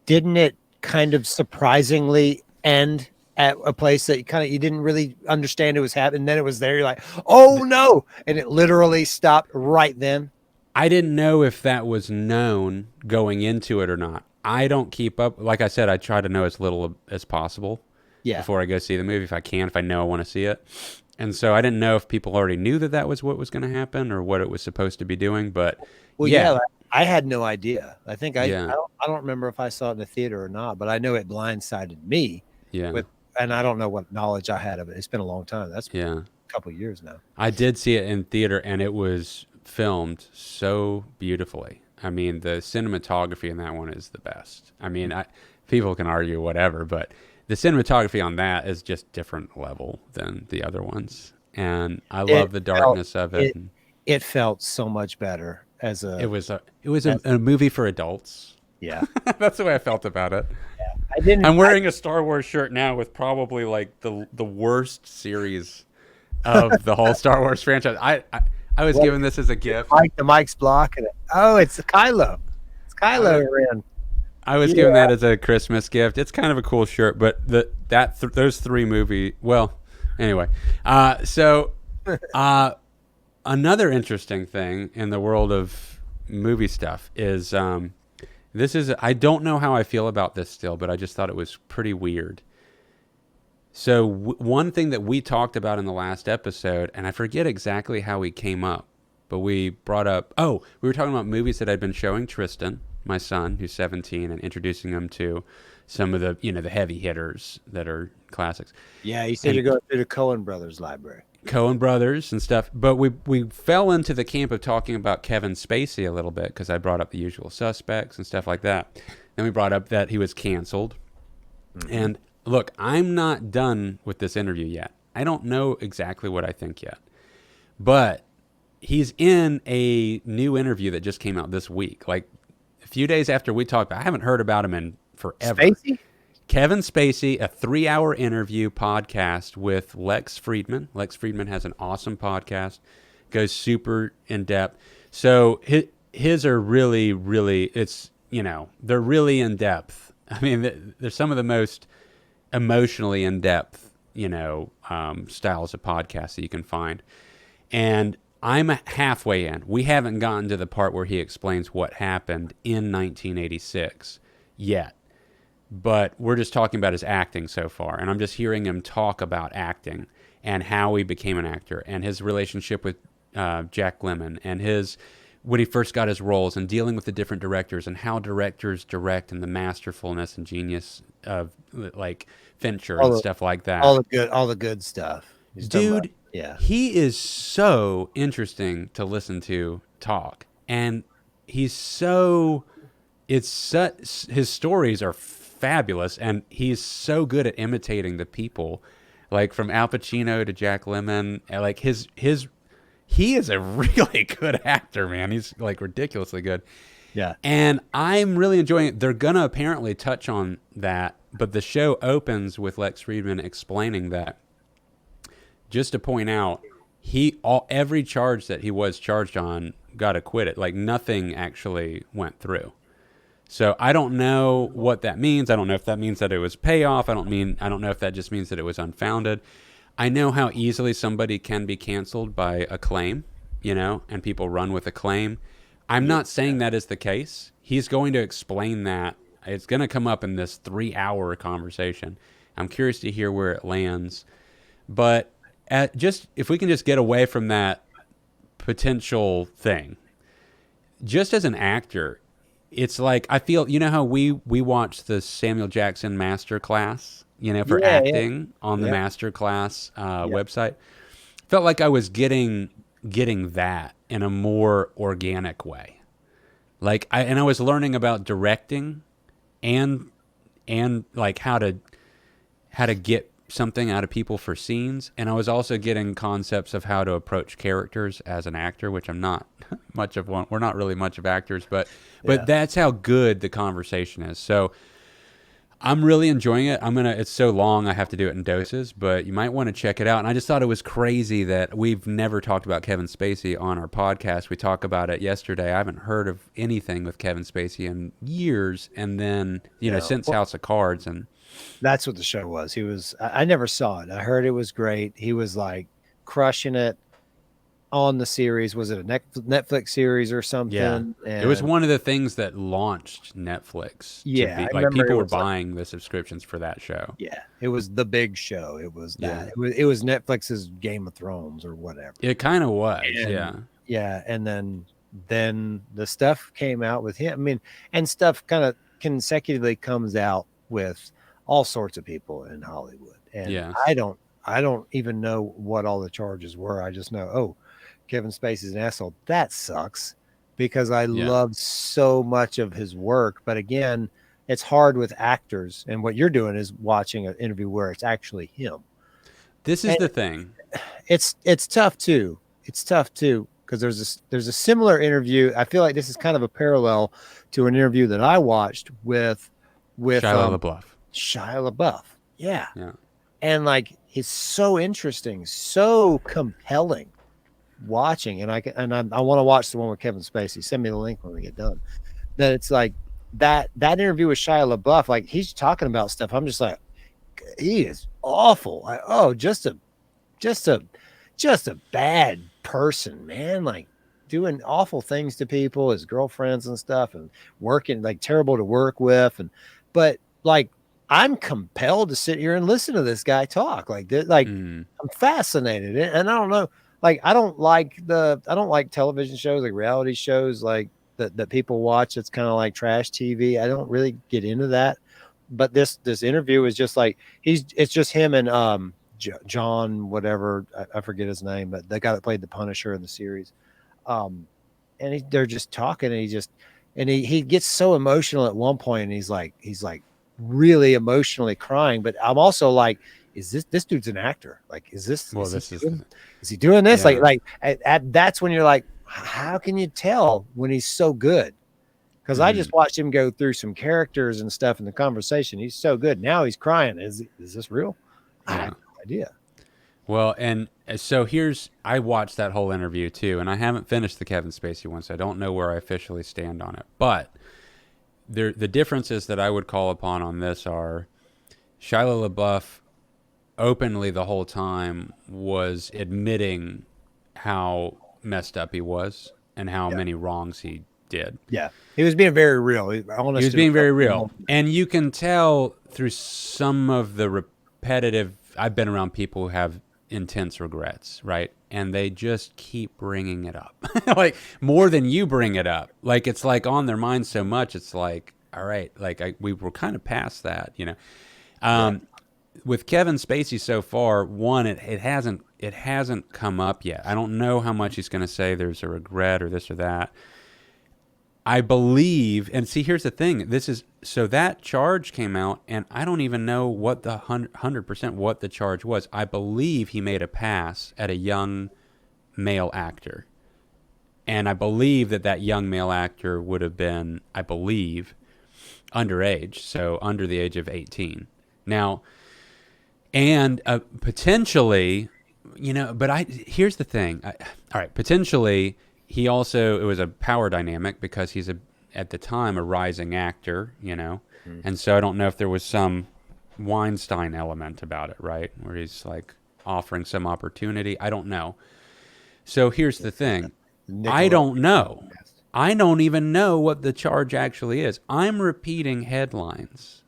didn't it kind of surprisingly end at a place that you didn't really understand it was happening? And then it was there. You're like, oh no! And it literally stopped right then. I didn't know if that was known going into it or not. I don't keep up. Like I said, I try to know as little as possible Yeah. before I go see the movie if I can, if I know I want to see it. And so I didn't know if people already knew that that was what was going to happen or what it was supposed to be doing. But Well, yeah, yeah, like, I had no idea. I think yeah, I don't remember if I saw it in the theater or not, but I know it blindsided me yeah, with, and I don't know what knowledge I had of it. It's been a long time. That's yeah. a couple of years now. I did see it in theater and it was filmed so beautifully. I mean, the cinematography in that one is the best. I mean, people can argue whatever, but the cinematography on that is just different level than the other ones. And I It love the felt darkness of it. it it felt so much better as It a was as, a movie for adults. yeah. That's the way I felt about it. I didn't I'm wearing a Star Wars shirt now with probably like the worst series of the whole Star Wars franchise. I was what, given this as a gift. Mike, the mic's blocking it. Oh, it's Kylo. It's I Kylo was, Ren. I was given Yeah. that as a Christmas gift. It's kind of a cool shirt, but those three movie. Well, anyway, so another interesting thing in the world of movie stuff is this is I don't know how I feel about this still, but I just thought it was pretty weird. So one thing that we talked about in the last episode, and I forget exactly how we came up, but we brought up, we were talking about movies that I'd been showing Tristan, my son, who's 17, and introducing him to some of the, the heavy hitters that are classics. Yeah, you said And you're going through the Coen Brothers library. Coen Brothers and stuff, but we fell into the camp of talking about Kevin Spacey a little bit because I brought up The Usual Suspects and stuff like that. Then we brought up that he was canceled. Mm-hmm. And look, I'm not done with this interview yet. I don't know exactly what I think yet. But he's in a new interview that just came out this week. Like a few days after we talked, I haven't heard about him in forever. Spacey? Kevin Spacey, a 3-hour interview podcast with Lex Friedman. Lex Friedman has an awesome podcast, goes super in depth. So his are really, really, they're really in depth. I mean, they're some of the most emotionally in depth, styles of podcasts that you can find. And I'm halfway in. We haven't gotten to the part where he explains what happened in 1986 yet. But we're just talking about his acting so far. And I'm just hearing him talk about acting and how he became an actor and his relationship with Jack Lemmon and when he first got his roles and dealing with the different directors and how directors direct and the masterfulness and genius of like Fincher and stuff like that. All the good stuff. Dude, yeah. He is so interesting to listen to talk. And his stories are fabulous, and he's so good at imitating the people, like from Al Pacino to Jack Lemmon. Like he is a really good actor, man. He's like ridiculously good. Yeah. And I'm really enjoying it. They're gonna apparently touch on that, but the show opens with Lex Friedman explaining that. Just to point out, every charge that he was charged on got acquitted. Like nothing actually went through. So I don't know what that means. I don't know if that means that it was payoff. I don't know if that just means that it was unfounded. I know how easily somebody can be canceled by a claim, and people run with a claim. I'm not saying that is the case. He's going to explain that. It's going to come up in this 3-hour conversation. I'm curious to hear where it lands. But if we can just get away from that potential thing, just as an actor, it's like I feel how we watched the Samuel Jackson master class, for acting on the master class website. Felt like I was getting that in a more organic way. Like I was learning about directing and like how to get something out of people for scenes, and I was also getting concepts of how to approach characters as an actor, which I'm not much of one. We're not really much of actors, but that's how good the conversation is. So I'm really enjoying it. It's so long I have to do it in doses, but you might want to check it out. And I just thought it was crazy that we've never talked about Kevin Spacey on our podcast. We talked about it yesterday. I haven't heard of anything with Kevin Spacey in years, and then since House of Cards. And that's what the show was. I never saw it. I heard it was great. He was like crushing it. on the series. Was it a Netflix series or Yeah. something? It was And one of the things that launched Netflix to yeah, be I like remember people it were was like, buying the subscriptions for that show. yeah, it was the big show. It was that. Yeah. It was Netflix's Game of Thrones or whatever. It kind of was. And Yeah. yeah, and then the stuff came out with him. I mean, and stuff kind of consecutively comes out with all sorts of people in Hollywood. And Yes. I don't even know what all the charges were. I just know, oh, Kevin Spacey's an asshole. That sucks because I Yeah. love so much of his work. But again, it's hard with actors. And what you're doing is watching an interview where it's actually him. This is And the thing. it's tough too. It's tough too because there's a similar interview. I feel like this is kind of a parallel to an interview that I watched with Shia LaBeouf. Shia LaBeouf. Yeah, Yeah. and like it's so interesting, so compelling watching, and I want to watch the one with Kevin Spacey. Send me the link when we get done. That it's like that interview with Shia LaBeouf, like he's talking about stuff. I'm just like, he is awful. Like, oh, just a just a bad person, man. Like doing awful things to people, his girlfriends and stuff, and working like terrible to work with. And but like I'm compelled to sit here and listen to this guy talk. Like Mm. I'm fascinated. And I don't know, like I don't like television shows, like reality shows like that people watch. It's kind of like trash TV. I don't really get into that. But this interview is just like it's just him and John, whatever, I forget his name, but the guy that played the Punisher in the series. And they're just talking, and he gets so emotional at one point, and he's like really emotionally crying. But I'm also like, is this dude's an actor? Like, Well, this is is he doing this? yeah. That's when you're like, how can you tell when he's so good? Because I just Mm. watched him go through some characters and stuff in the conversation. He's so good. Now he's crying. Is this real? I Yeah. have no idea. Well, and so I watched that whole interview too, and I haven't finished the Kevin Spacey one, so I don't know where I officially stand on it. But the differences that I would call upon on this are Shia LaBeouf openly the whole time was admitting how messed up he was and how Yeah. many wrongs he did. Yeah. He was being very real. He was being very real. And you can tell through some of the repetitive, I've been around people who have intense regrets, right? And they just keep bringing it up. Like more than you bring it up. Like it's like on their mind so much. It's like, all right, like we were kind of past that, you know? With Kevin Spacey so far, one, it hasn't come up yet. I don't know how much he's going to say there's a regret or this or that. I believe, and see, here's the thing. So that charge came out, and I don't even know what the 100% what the charge was. I believe he made a pass at a young male actor. And I believe that young male actor would have been, I believe, underage, so under the age of 18. Now, and potentially, but here's the thing. All right, potentially he also, it was a power dynamic because he's at the time a rising actor, and so I don't know if there was some Weinstein element about it, right, where he's like offering some opportunity. I don't know. So here's the thing. I don't know. I don't even know what the charge actually is. I'm repeating headlines.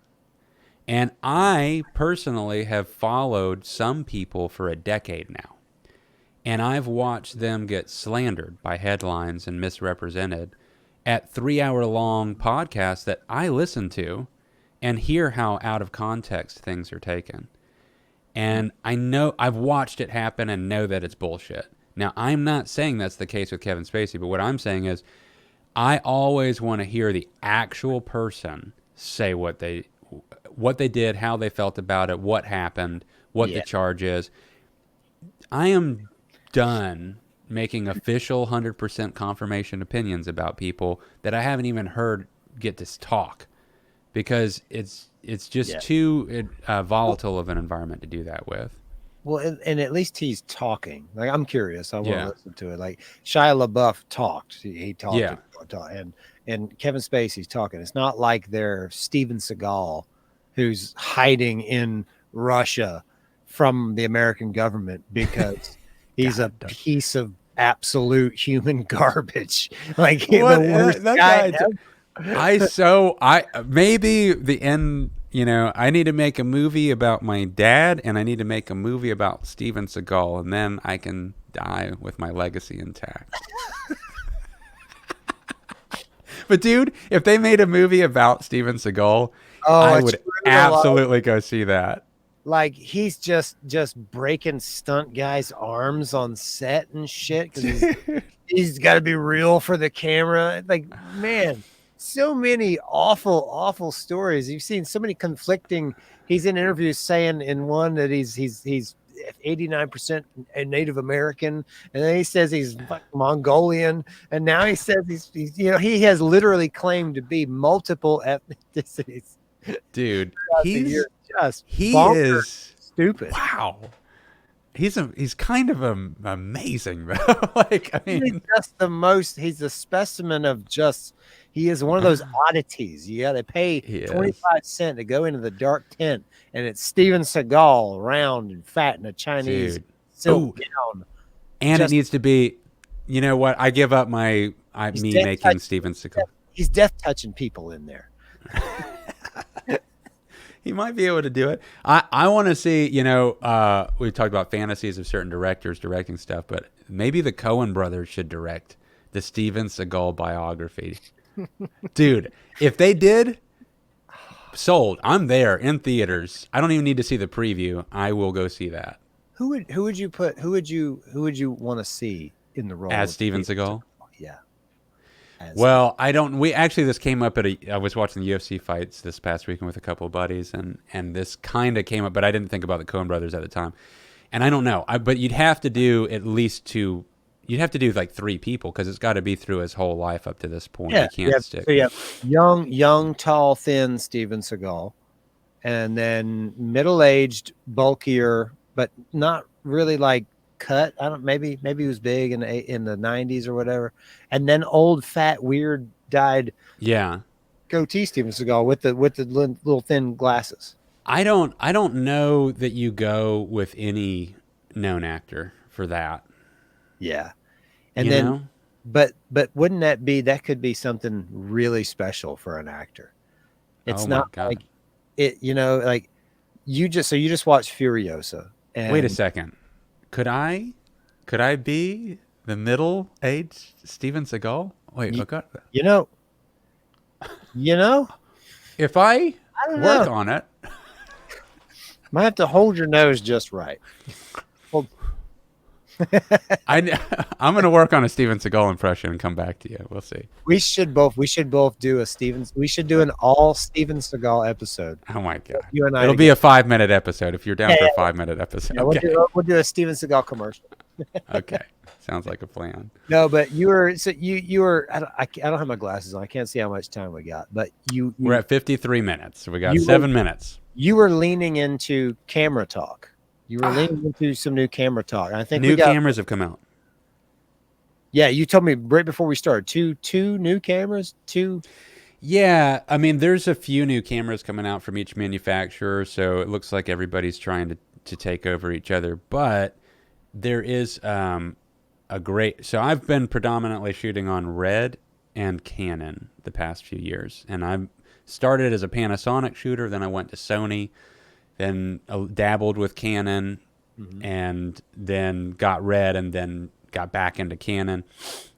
And I personally have followed some people for a decade now. And I've watched them get slandered by headlines and misrepresented at 3-hour-long podcasts that I listen to and hear how out of context things are taken. And I know I've watched it happen and know that it's bullshit. Now, I'm not saying that's the case with Kevin Spacey, but what I'm saying is I always want to hear the actual person say what they did, how they felt about it, what happened, what the charge is. I am done making official 100% confirmation opinions about people that I haven't even heard get to talk because it's just too volatile of an environment to do that with. Well, and at least he's talking. Like I'm curious. I want to listen to it. Like Shia LaBeouf talked. He talked. Yeah. And Kevin Spacey's talking. It's not like they're Steven Seagal, who's hiding in Russia from the American government because he's a piece of absolute human garbage. Like What the worst that guy guy? ever. I maybe the end. You know, I need to make a movie about my dad, and I need to make a movie about Steven Seagal, and then I can die with my legacy intact. But dude, if they made a movie about Steven Seagal, Oh, I a would true to life. absolutely go see that. Like he's just breaking stunt guys' arms on set and shit because he's got to be real for the camera. Like, man, so many awful stories. You've seen so many conflicting. He's in interviews saying in one that he's 89% Native American, and then he says he's Mongolian, and now he says he's he has literally claimed to be multiple ethnicities. Dude, You're just he bonkers is stupid. wow. He's kind of amazing, bro. Like I He's mean, just the most. He's a specimen of just. He is one of those oddities. You got to pay he is. 25 cents to go into the dark tent, and it's Steven Seagal, round and fat in a Chinese Dude. silk gown. And Just- it needs to be. You know what? I give up me making death Steven Seagal. He's death touching people in there. He might be able to do it. I want to see, we talked about fantasies of certain directors directing stuff, but maybe the Coen brothers should direct the Steven Seagal biography. Dude, if they did, sold. I'm there in theaters. I don't even need to see the preview. I will go see that. Who would you want to see in the role As of Steven Seagal? Yeah. Well, this came up I was watching the UFC fights this past weekend with a couple of buddies, and this kind of came up, but I didn't think about the Coen brothers at the time. And I don't know, but you'd have to do at least you'd have to do like 3 people, because it's got to be through his whole life up to this point. Yeah, You can't stick. So you have young, tall, thin Steven Seagal, and then middle-aged, bulkier, but not really like cut. I don't. Maybe he was big in the 90s or whatever, and then old, fat, weird, dyed goatee Steven Seagal with the little thin glasses. I don't know that you go with any known actor for that. Yeah, and but wouldn't that could be something really special for an actor? It's not like it. Like you just watched Furiosa. And wait a second. Could I be the middle-aged Steven Seagal? Wait, I got that. If I don't work know. on it, Might have to hold your nose just right. I'm going to work on a Steven Seagal impression and come back to you. We'll see. We should both do we should do an all Steven Seagal episode. Oh my God. You and I It'll be a 5-minute episode if you're down for a 5-minute episode. Yeah, okay. we'll do a Steven Seagal commercial. Okay. Sounds like a plan. No, but you were I don't have my glasses on. I can't see how much time we got. But we're at 53 minutes. So we got 7 minutes. You were leaning into camera talk. You were leaning into some new camera talk. I think new cameras have come out. Yeah, you told me right before we started. Two new cameras. Yeah, I mean, there's a few new cameras coming out from each manufacturer, so it looks like everybody's trying to take over each other. But there is a great. So I've been predominantly shooting on Red and Canon the past few years, and I started as a Panasonic shooter. Then I went to Sony. Then dabbled with Canon, and then got Red, and then got back into Canon.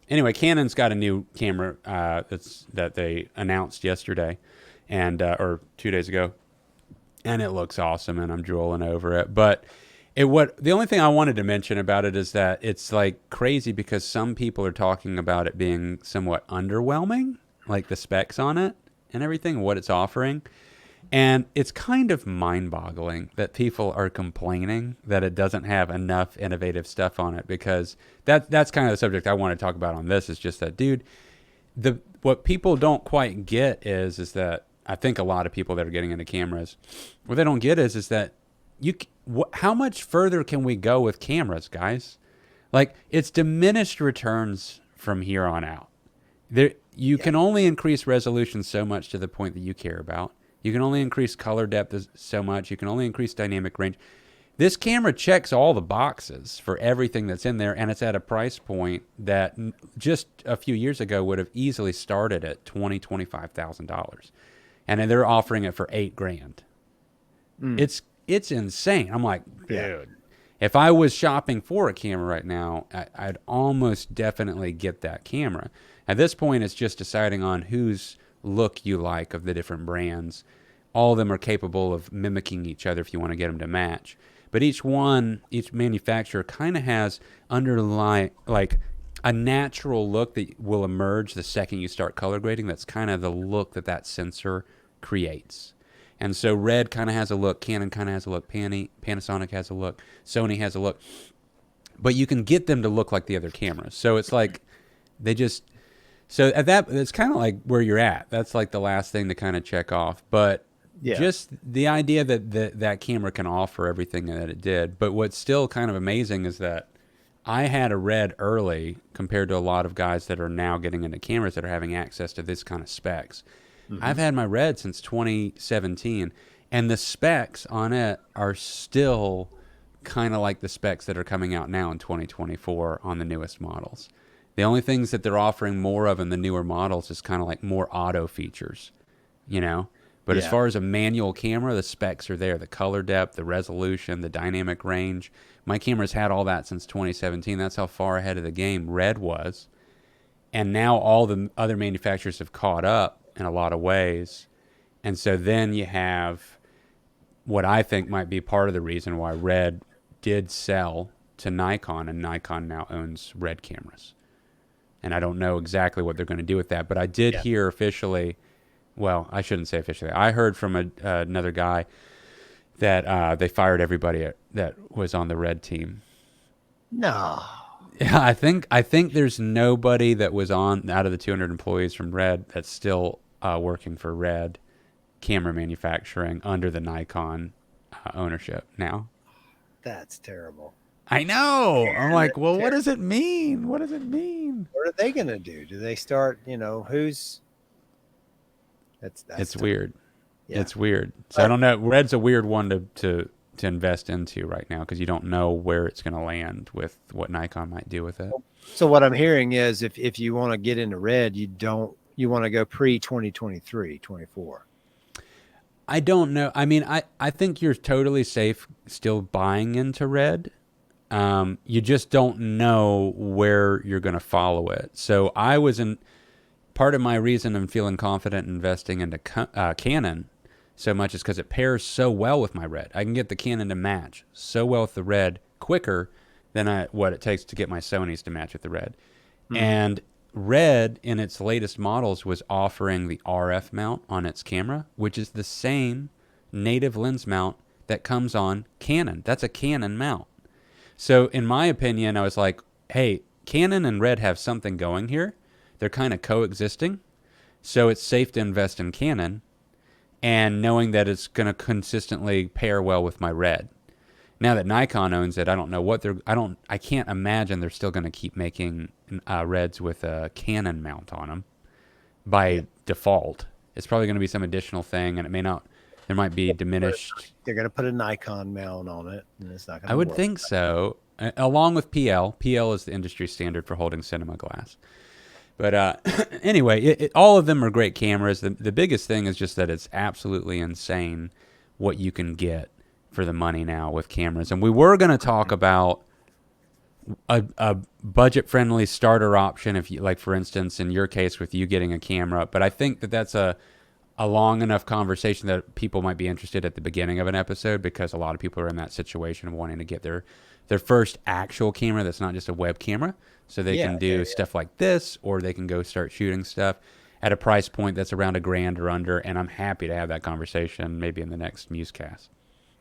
Anyway, Canon's got a new camera that they announced yesterday, and or 2 days ago, and it looks awesome, and I'm drooling over it. But the only thing I wanted to mention about it is that it's like crazy because some people are talking about it being somewhat underwhelming, like the specs on it and everything, what it's offering. And it's kind of mind-boggling that people are complaining that it doesn't have enough innovative stuff on it, because that's kind of the subject I want to talk about on this. Is just that, dude, what people don't quite get is that I think a lot of people that are getting into cameras, what they don't get is that how much further can we go with cameras, guys? Like, it's diminished returns from here on out. You can only increase resolution so much to the point that you care about. You can only increase color depth so much. You can only increase dynamic range. This camera checks all the boxes for everything that's in there, and it's at a price point that just a few years ago would have easily started at $25,000, and then they're offering it for $8,000. It's insane. I'm like, dude, Yeah. if I was shopping for a camera right now, I'd almost definitely get that camera. At this point, it's just deciding on whose look you like of the different brands. All of them are capable of mimicking each other if you want to get them to match. But each manufacturer kind of has underlying, like, a natural look that will emerge the second you start color grading. That's kind of the look that sensor creates. And so Red kind of has a look, Canon kind of has a look, Panasonic has a look, Sony has a look. But you can get them to look like the other cameras. So it's like so at that, it's kind of like where you're at. That's like the last thing to kind of check off. But just the idea that camera can offer everything that it did. But what's still kind of amazing is that I had a Red early compared to a lot of guys that are now getting into cameras that are having access to this kind of specs. I've had my Red since 2017, and the specs on it are still kind of like the specs that are coming out now in 2024 on the newest models. The only things that they're offering more of in the newer models is kind of like more auto features, you know? But as far as a manual camera, the specs are there. The color depth, the resolution, the dynamic range. My camera's had all that since 2017. That's how far ahead of the game Red was. And now all the other manufacturers have caught up in a lot of ways. And so then you have what I think might be part of the reason why Red did sell to Nikon, and Nikon now owns Red cameras. And I don't know exactly what they're going to do with that, but I did hear officially, well, I shouldn't say officially, I heard from another guy that they fired everybody that was on the Red team. No. Yeah, I think there's nobody that was on out of the 200 employees from Red that's still working for Red camera manufacturing under the Nikon ownership now. That's terrible. I know. I'm like, well, what terrible. does it mean? What does it mean? What are they going to do? Do they start, who's It's weird. Yeah. It's weird. So I don't know. Red's a weird one to invest into right now because you don't know where it's going to land with what Nikon might do with it. So what I'm hearing is if you want to get into Red, you want to go pre 2023, 24. I don't know. I mean, I think you're totally safe still buying into Red. You just don't know where you're going to follow it. So I was in part of my reason I'm feeling confident investing into Canon so much is because it pairs so well with my Red. I can get the Canon to match so well with the Red quicker than what it takes to get my Sonys to match with the Red. And Red, in its latest models, was offering the RF mount on its camera, which is the same native lens mount that comes on Canon. That's a Canon mount. So in my opinion, I was like, hey, Canon and Red have something going here. They're kind of coexisting. So it's safe to invest in Canon and knowing that it's going to consistently pair well with my Red. Now that Nikon owns it, I don't know what I can't imagine they're still going to keep making Reds with a Canon mount on them by default. It's probably going to be some additional thing, and it may not. There might be diminished. They're going to put a Nikon mount on it, and it's not going to I would work. think so, along with PL. PL is the industry standard for holding cinema glass. But anyway, all of them are great cameras. The biggest thing is just that it's absolutely insane what you can get for the money now with cameras. And we were going to talk about a budget-friendly starter option, if you like, for instance, in your case with you getting a camera. But I think that's a long enough conversation that people might be interested at the beginning of an episode, because a lot of people are in that situation of wanting to get their first actual camera that's not just a web camera, so they can do stuff like this, or they can go start shooting stuff at a price point that's around $1,000 or under. And I'm happy to have that conversation maybe in the next MuseCast.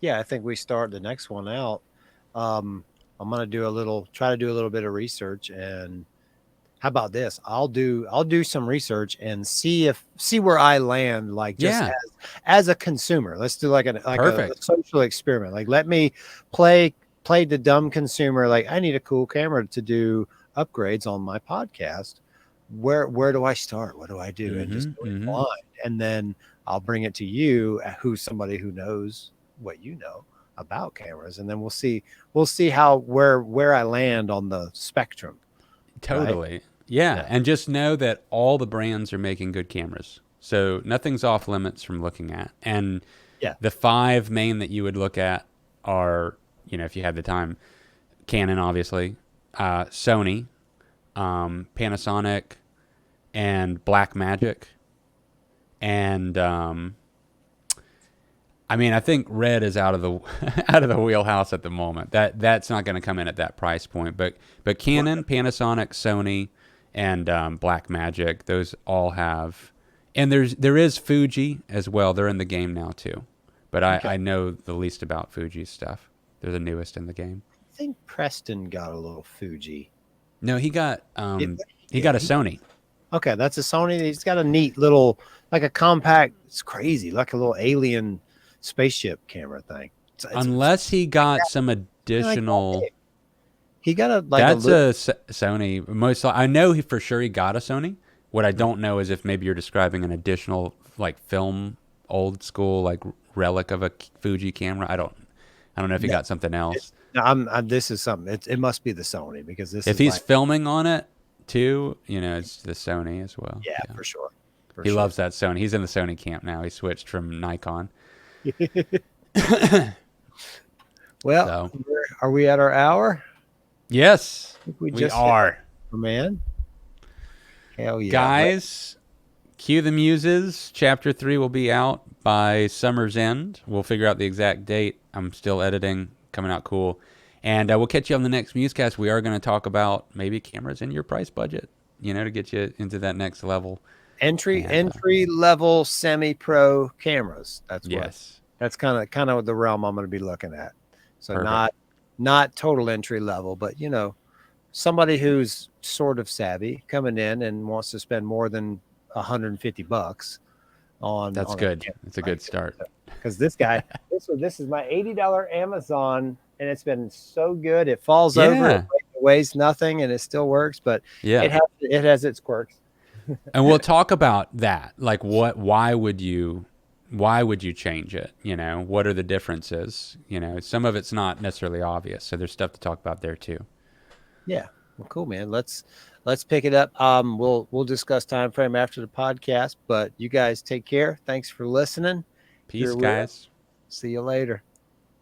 Yeah, I think we start the next one out. I'm gonna try to do a little bit of research, and how about this? I'll do some research and see where I land, like just as a consumer. Let's do like a social experiment. Like, let me play the dumb consumer. Like, I need a cool camera to do upgrades on my podcast. Where do I start? What do I do? And just do it blind, and then I'll bring it to you, who's somebody who knows what you know. about cameras, and then we'll see how where I land on the spectrum. Right? Totally. Yeah. Yeah. And just know that all the brands are making good cameras. So nothing's off limits from looking at. And Yeah. the five main that you would look at are, if you had the time, Canon, obviously, Sony, Panasonic, and Blackmagic. And I think red is out of the out of the wheelhouse at the moment. That's not going to come in at that price point. But Canon, Panasonic, Sony, and Blackmagic, those all have. And there is Fuji as well. They're in the game now too. But I know the least about Fuji's stuff. They're the newest in the game. I think Preston got a little Fuji. No, he got He got a Sony. Okay, that's a Sony. He's got a neat little, like a compact. It's crazy, like a little alien spaceship camera thing. Unless he got some additional. He got a that's a Sony. I know he for sure he got a Sony. What I don't know is if maybe you're describing an additional like film, old school like relic of a Fuji camera. I don't know if he got something else. This is something. It must be the Sony because this. If he's filming on it too, it's the Sony as well. Yeah, for sure. He loves that Sony. He's in the Sony camp now. He switched from Nikon. Well, are we at our hour? Yes, we are. Man. Hell yeah. Guys, cue the Muses. Chapter 3 will be out by summer's end. We'll figure out the exact date. I'm still editing, coming out cool. And we'll catch you on the next MuseCast. We are going to talk about maybe cameras in your price budget, to get you into that next level. Entry level semi-pro cameras. That's kind of the realm I'm going to be looking at. So Perfect. not total entry level, but somebody who's sort of savvy coming in and wants to spend more than $150 on. That's good. It's a good start. Because this guy, this is my $80 Amazon, and it's been so good. It falls over, it weighs nothing, and it still works. But it has its quirks. And we'll talk about that. Like why would you change it? What are the differences? Some of it's not necessarily obvious. So there's stuff to talk about there too. Yeah. Well, cool, man. Let's pick it up. We'll discuss time frame after the podcast, but you guys take care. Thanks for listening. Peace, guys. See you later.